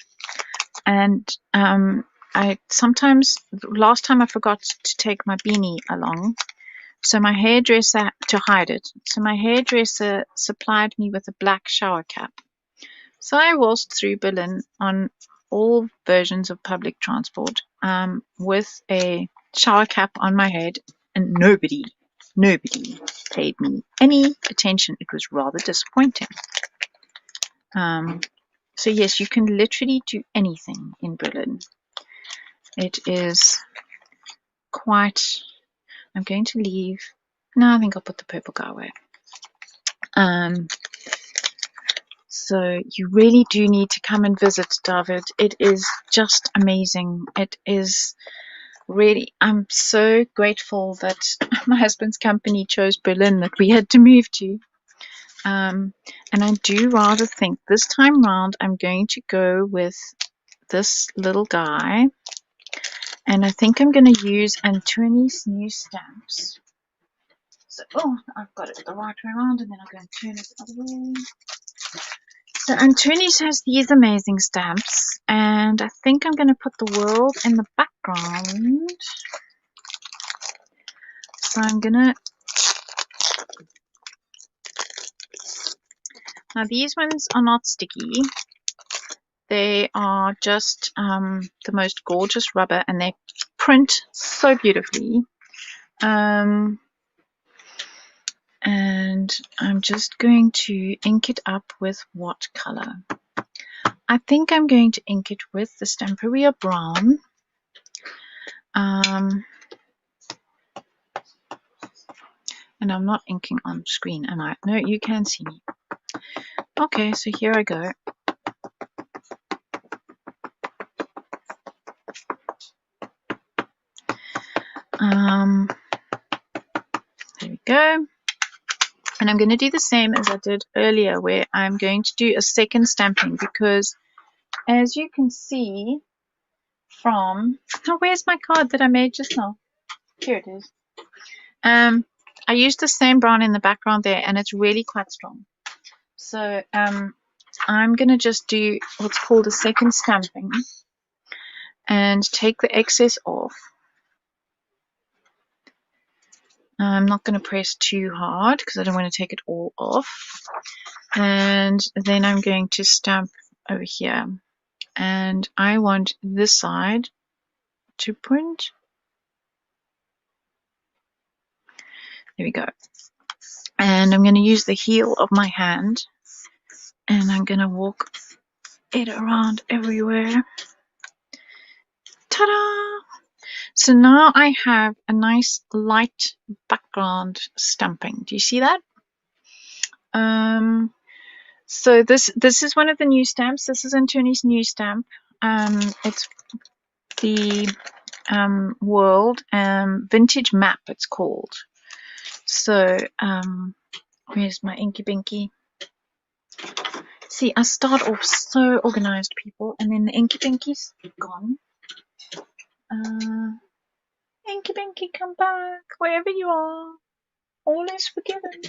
And I sometimes, last time I forgot to take my beanie along, so my hairdresser, to hide it. So my hairdresser supplied me with a black shower cap. So I waltzed through Berlin on all versions of public transport with a shower cap on my head, and nobody paid me any attention. It was rather disappointing. So yes, you can literally do anything in Berlin. It is quite... I'm going to leave. No, I think I'll put the purple guy away. So you really do need to come and visit, David. It is just amazing. It is really, I'm so grateful that my husband's company chose Berlin, that we had to move to. And I do rather think this time round I'm going to go with this little guy. And I think I'm going to use Antoni's new stamps. So, oh, I've got it the right way around, and then I'm going to turn it the other way. So Antoni's has these amazing stamps, and I think I'm going to put the world in the background. So I'm going to... Now these ones are not sticky. They are just the most gorgeous rubber, and they print so beautifully. And I'm just going to ink it up with watercolor. I think I'm going to ink it with the Stamperia Brown. And I'm not inking on screen, am I? No, you can see me. Okay, so here I go. There we go. And I'm going to do the same as I did earlier, where I'm going to do a second stamping, because as you can see from, oh, where's my card that I made just now? Here it is. I used the same brown in the background there, and it's really quite strong. So I'm going to just do what's called a second stamping and take the excess off. I'm not going to press too hard because I don't want to take it all off. And then I'm going to stamp over here. And I want this side to print. There we go. And I'm going to use the heel of my hand. And I'm going to walk it around everywhere. Ta-da! So now I have a nice light background stamping. Do you see that? So this is one of the new stamps. This is Antoni's new stamp. It's the World Vintage Map, it's called. So where's my inky binky? See, I start off so organized, people, and then the inky binky's gone. Inky binky, come back wherever you are. All is forgiven.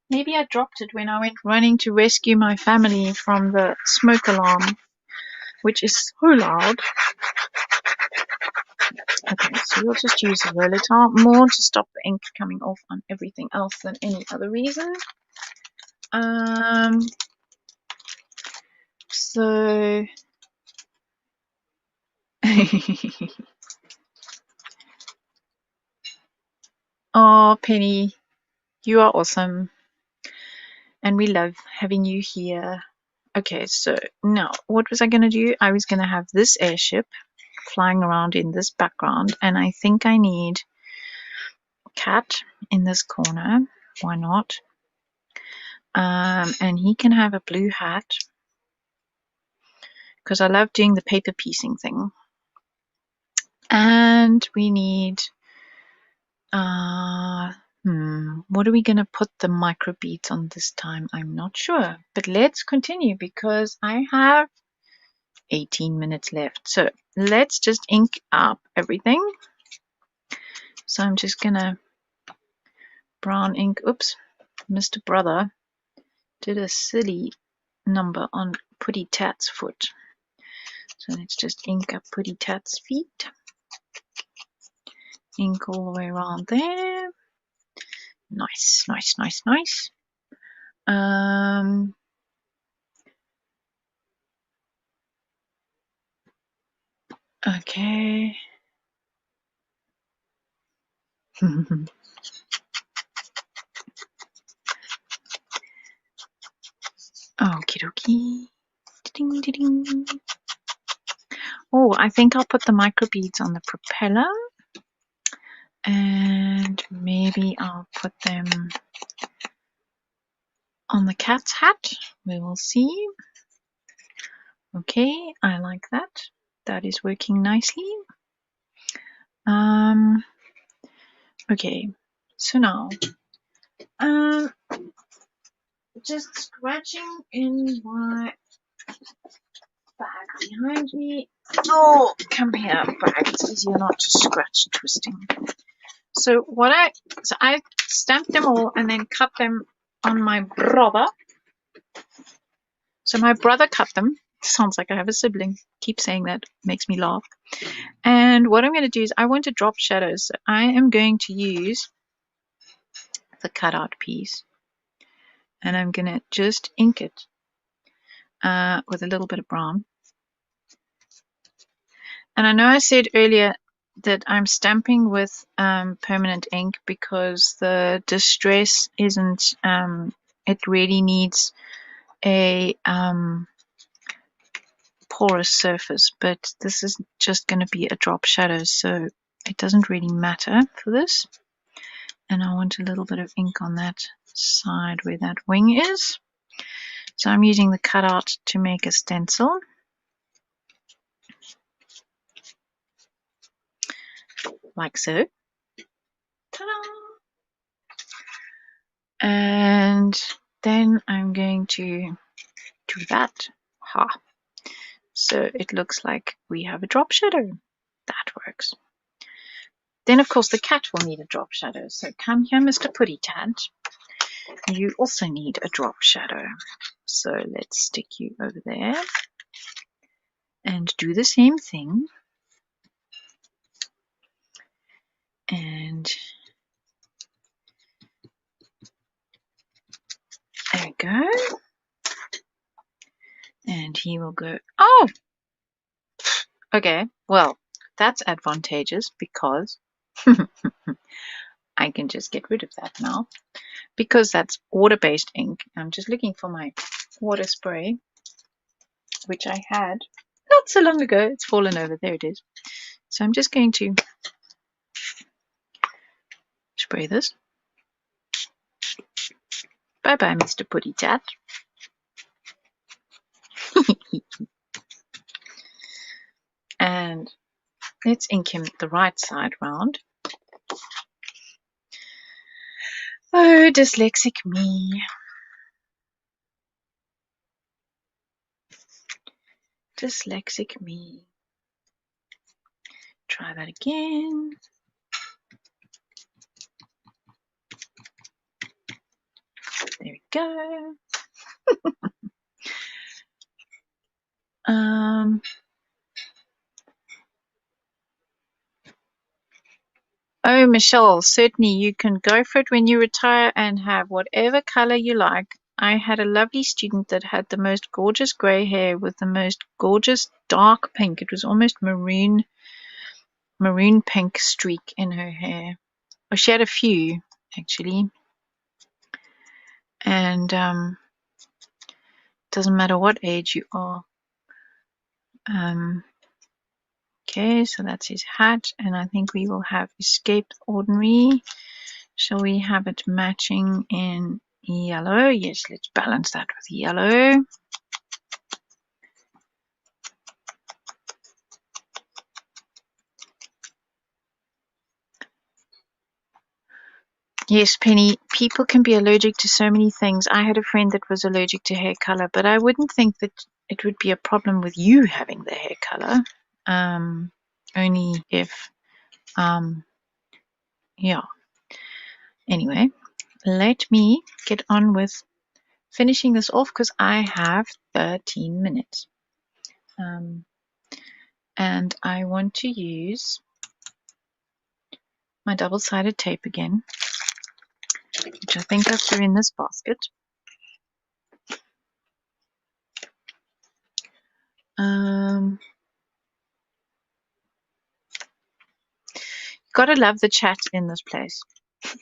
Maybe I dropped it when I went running to rescue my family from the smoke alarm, which is so loud. Okay, so we'll just use a volatile more to stop the ink coming off on everything else than any other reason. So oh, Penny, you are awesome. And we love having you here. Okay, so now what was I going to do? I was going to have this airship flying around in this background, and I think I need a cat in this corner. Why not? And he can have a blue hat because I love doing the paper piecing thing. And we need what are we going to put the micro beads on this time? I'm not sure, but let's continue because I have 18 minutes left. So let's just ink up everything. So I'm just going to brown ink. Oops, Mr. Brother did a silly number on Putty Tat's foot. So let's just ink up Putty Tat's feet. Ink all the way around there. Nice, nice, nice, nice. Okay. Okie dokie. Ding, ding, ding. Oh, I think I'll put the micro beads on the propeller. And maybe I'll put them on the cat's hat. We will see. Okay, I like that. That is working nicely. Okay, so now just scratching in my bag behind me. Oh, come here, bag. It's easier not to scratch twisting. So I stamped them all and then cut them on my brother. So my brother cut them. Sounds like I have a sibling. Keep saying that. Makes me laugh. And what I'm going to do is I want to drop shadows. So I am going to use the cutout piece. And I'm going to just ink it with a little bit of brown. And I know I said earlier that I'm stamping with permanent ink because the distress isn't, it really needs a porous surface, but this is just going to be a drop shadow, so it doesn't really matter for this. And I want a little bit of ink on that side where that wing is. So I'm using the cutout to make a stencil. Like so. Ta-da! And then I'm going to do that. Ha! So it looks like we have a drop shadow. That works. Then, of course, the cat will need a drop shadow. So come here, Mr. Putty Tat. You also need a drop shadow. So let's stick you over there and do the same thing. And there we go. And he will go, oh! Okay, well, that's advantageous because I can just get rid of that now. Because that's water-based ink, I'm just looking for my water spray, which I had not so long ago. It's fallen over. There it is. So I'm just going to spray this. Bye-bye, Mr. Putty Tat. And let's ink him the right side round. Oh, dyslexic me. Dyslexic me. Try that again. There we go. Oh, Michelle, certainly you can go for it when you retire and have whatever color you like. I had a lovely student that had the most gorgeous gray hair with the most gorgeous dark pink. It was almost maroon pink streak in her hair. Well, she had a few, actually. And doesn't matter what age you are. Okay, so that's his hat, and I think we will have Escape Ordinary. Shall we have it matching in yellow? Yes, let's balance that with yellow. Yes, Penny, people can be allergic to so many things. I had a friend that was allergic to hair color, but I wouldn't think that it would be a problem with you having the hair color. Only if, yeah. Anyway, let me get on with finishing this off because I have 13 minutes. And I want to use my double-sided tape again, which I think I threw in this basket. Gotta love the chat in this place.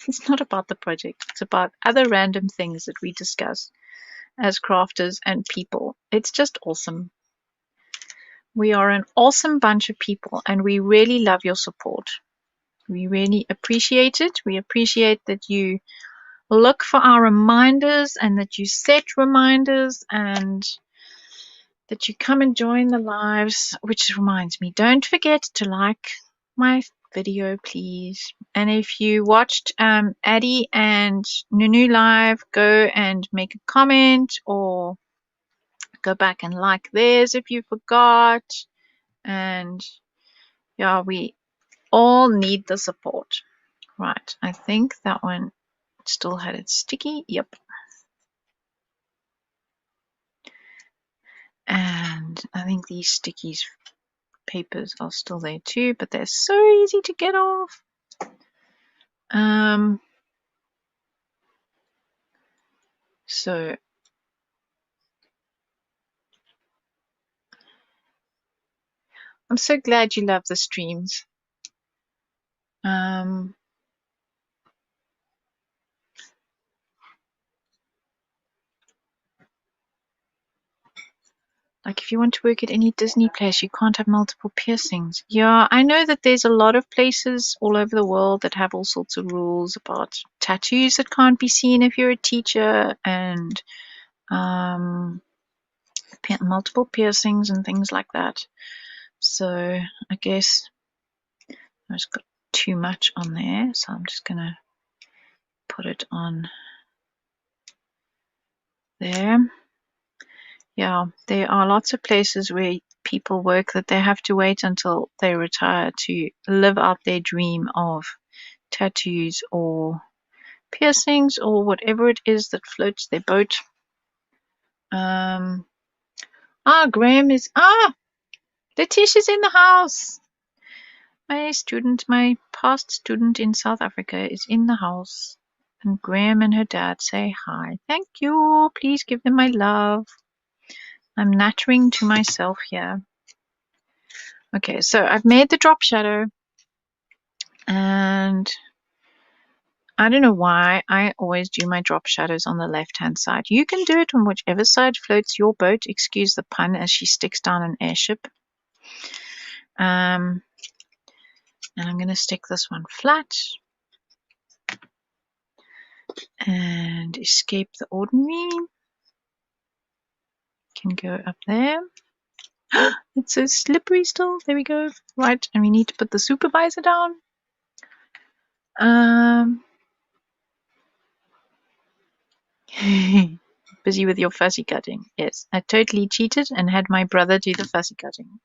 It's not about the project. It's about other random things that we discuss as crafters and people. It's just awesome. We are an awesome bunch of people, and we really love your support. We really appreciate it. We appreciate that you look for our reminders and that you set reminders and that you come and join the lives, which reminds me, don't forget to like my video, please. And if you watched Addie and Nunu live, go and make a comment or go back and like theirs if you forgot. And yeah, we all need the support. Right, I think that one still had it sticky. Yep. And I think these stickies papers are still there too, but they're so easy to get off. So I'm so glad you love the streams. Like if you want to work at any Disney place, you can't have multiple piercings. Yeah, I know that there's a lot of places all over the world that have all sorts of rules about tattoos that can't be seen if you're a teacher, and multiple piercings and things like that. So I guess I just got too much on there, so I'm just going to put it on there. Yeah, there are lots of places where people work that they have to wait until they retire to live out their dream of tattoos or piercings or whatever it is that floats their boat. Graham is Letitia's in the house. My past student in South Africa is in the house. And Graham and her dad say hi. Thank you. Please give them my love. I'm nattering to myself here. Okay, so I've made the drop shadow. And I don't know why I always do my drop shadows on the left-hand side. You can do it on whichever side floats your boat. Excuse the pun, as she sticks down an airship. And I'm going to stick this one flat. And escape the ordinary. Can go up there. It's so slippery still. There we go. Right, and we need to put the supervisor down. Busy with your fussy cutting. Yes, I totally cheated and had my brother do the fussy cutting.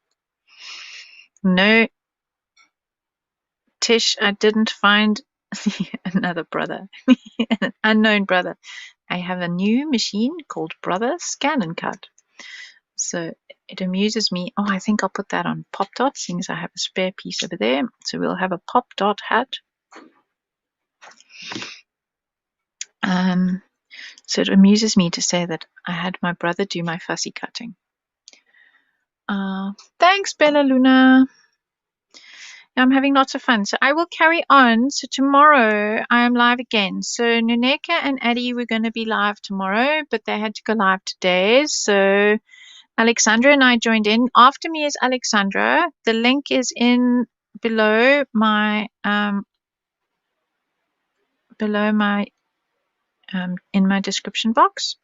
No, Tish, I didn't find another brother. An unknown brother. I have a new machine called Brother Scan and Cut. So it amuses me. Oh, I think I'll put that on Pop Dot, seeing as I have a spare piece over there. So we'll have a Pop Dot hat. So it amuses me to say that I had my brother do my fussy cutting. Thanks, Bella Luna. I'm having lots of fun. So I will carry on. So tomorrow I am live again. So Nuneka and Addie were going to be live tomorrow, but they had to go live today. So Aleksandra and I joined in. After me is Aleksandra. The link is in below my in my description box.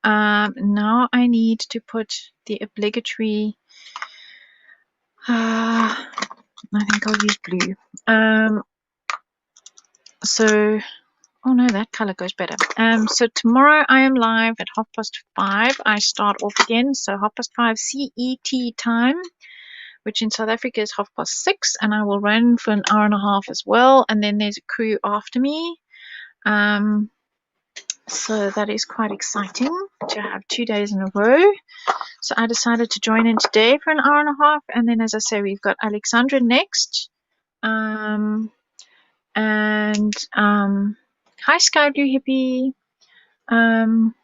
Now I need to put the obligatory. I think I'll use blue. Oh no, that color goes better. So tomorrow I am live at 5:30. I start off again, so 5:30 CET time, which in South Africa is 6:30, and I will run for an hour and a half as well. And then there's a crew after me. So that is quite exciting to have 2 days in a row. So I decided to join in today for an hour and a half. And then, as I say, we've got Aleksandra next. Hi, Sky Blue Hippie.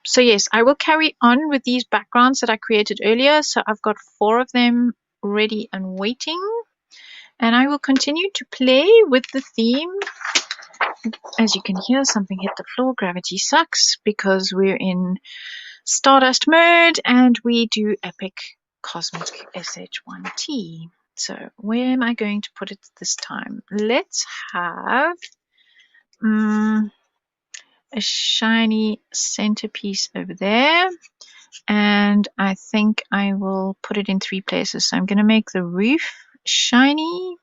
So yes, I will carry on with these backgrounds that I created earlier. So I've got 4 of them ready and waiting. And I will continue to play with the theme. As you can hear, something hit the floor. Gravity sucks because we're in Stardust mode and we do Epic Cosmic SH1T. So where am I going to put it this time? Let's have a shiny centerpiece over there. And I think I will put it in 3 places. So I'm going to make the roof shiny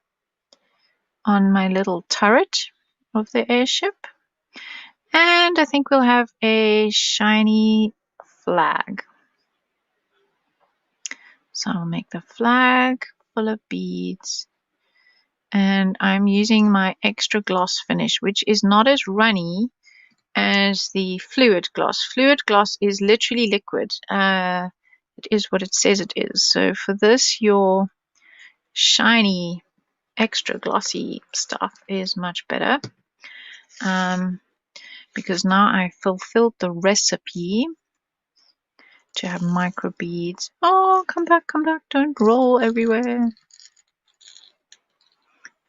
on my little turret of the airship. And I think we'll have a shiny flag. So I'll make the flag full of beads. And I'm using my extra gloss finish, which is not as runny as the fluid gloss. Fluid gloss is literally liquid. It is what it says it is. So for this, your shiny, extra glossy stuff is much better. Because now I fulfilled the recipe to have micro beads. Oh, come back, don't roll everywhere.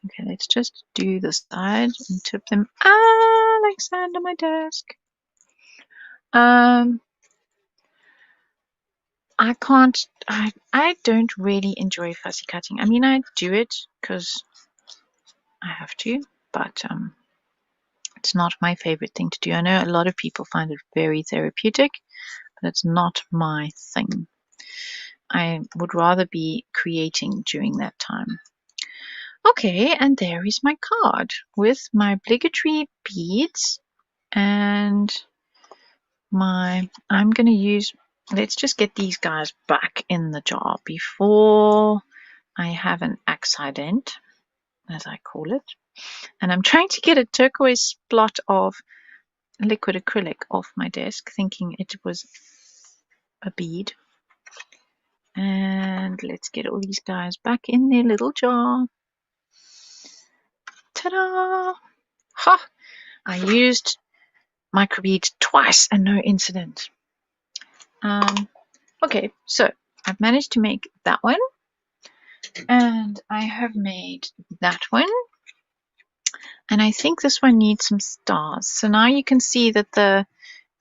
Okay, let's just do the sides and tip them like sand on my desk. I can't, I don't really enjoy fussy cutting. I mean, I do it because I have to, but it's not my favorite thing to do. I know a lot of people find it very therapeutic, but it's not my thing. I would rather be creating during that time. Okay, and there is my card with my obligatory beads and I'm going to use, let's just get these guys back in the jar before I have an accident, as I call it. And I'm trying to get a turquoise splot of liquid acrylic off my desk, thinking it was a bead. And let's get all these guys back in their little jar. Ta-da! Ha! I used microbeads twice and no incident. Okay, so I've managed to make that one, and I have made that one, and I think this one needs some stars. So now you can see that the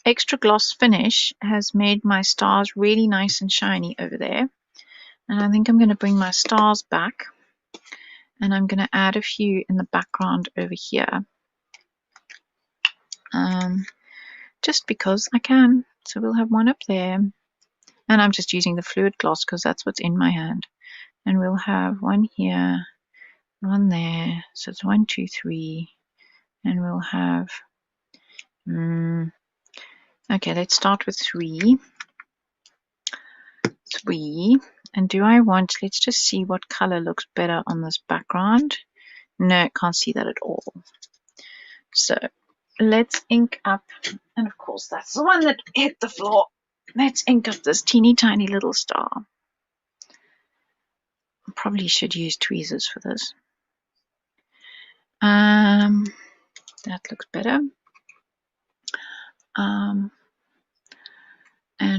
extra gloss finish has made my stars really nice and shiny over there, and I think I'm going to bring my stars back, and I'm going to add a few in the background over here, just because I can. So we'll have one up there. And I'm just using the fluid gloss because that's what's in my hand. And we'll have one here, one there. So it's 1, 2, 3. And we'll have, okay, let's start with 3. 3. And do I want, let's just see what color looks better on this background. No, can't see that at all. So let's ink up, and of course that's the one that hit the floor. Let's ink up this teeny tiny little star. Probably should use tweezers for this. That looks better. And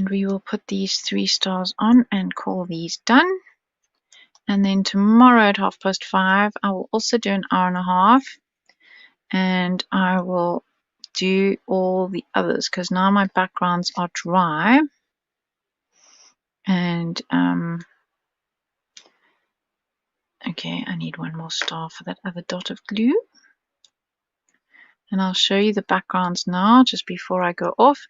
we will put these 3 stars on and call these done. And then tomorrow at 5:30, I will also do an hour and a half. And I will do all the others because now my backgrounds are dry. And okay, I need one more star for that other dot of glue. And I'll show you the backgrounds now just before I go off.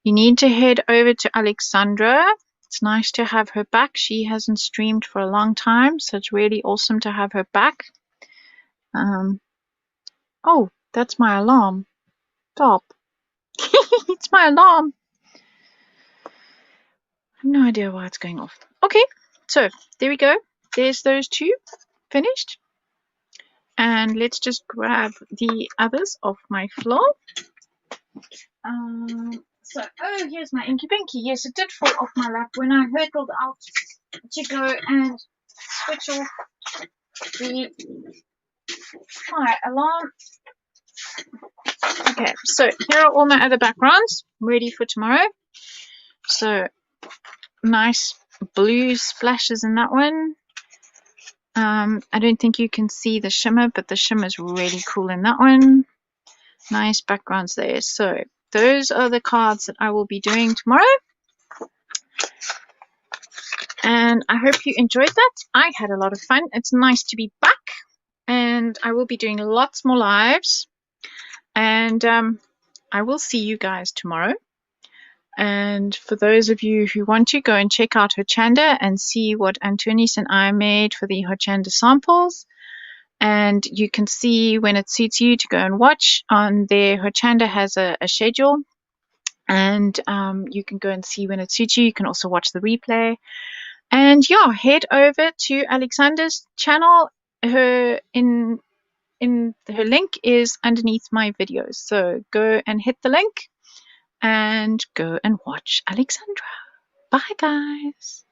You need to head over to Aleksandra. It's nice to have her back. She hasn't streamed for a long time, so it's really awesome to have her back. Oh, that's my alarm. Stop. It's my alarm. I have no idea why it's going off. Okay, so there we go. There's those 2 finished. And let's just grab the others off my floor. So, oh, here's my Inky Pinky. Yes, it did fall off my lap when I hurtled out to go and switch off the fire alarm. Okay, so here are all my other backgrounds ready for tomorrow. So, nice blue splashes in that one. I don't think you can see the shimmer, but the shimmer is really cool in that one. Nice backgrounds there. So, those are the cards that I will be doing tomorrow. And I hope you enjoyed that. I had a lot of fun. It's nice to be back. And I will be doing lots more lives. And I will see you guys tomorrow. And for those of you who want to, go and check out Hochanda and see what Antonis and I made for the Hochanda samples. And you can see when it suits you to go and watch on there. Hochanda has a schedule, and you can go and see when it suits you. You can also watch the replay. And yeah, head over to Aleksandra's channel. Her link is underneath my videos. So go and hit the link and go and watch Aleksandra. Bye, guys.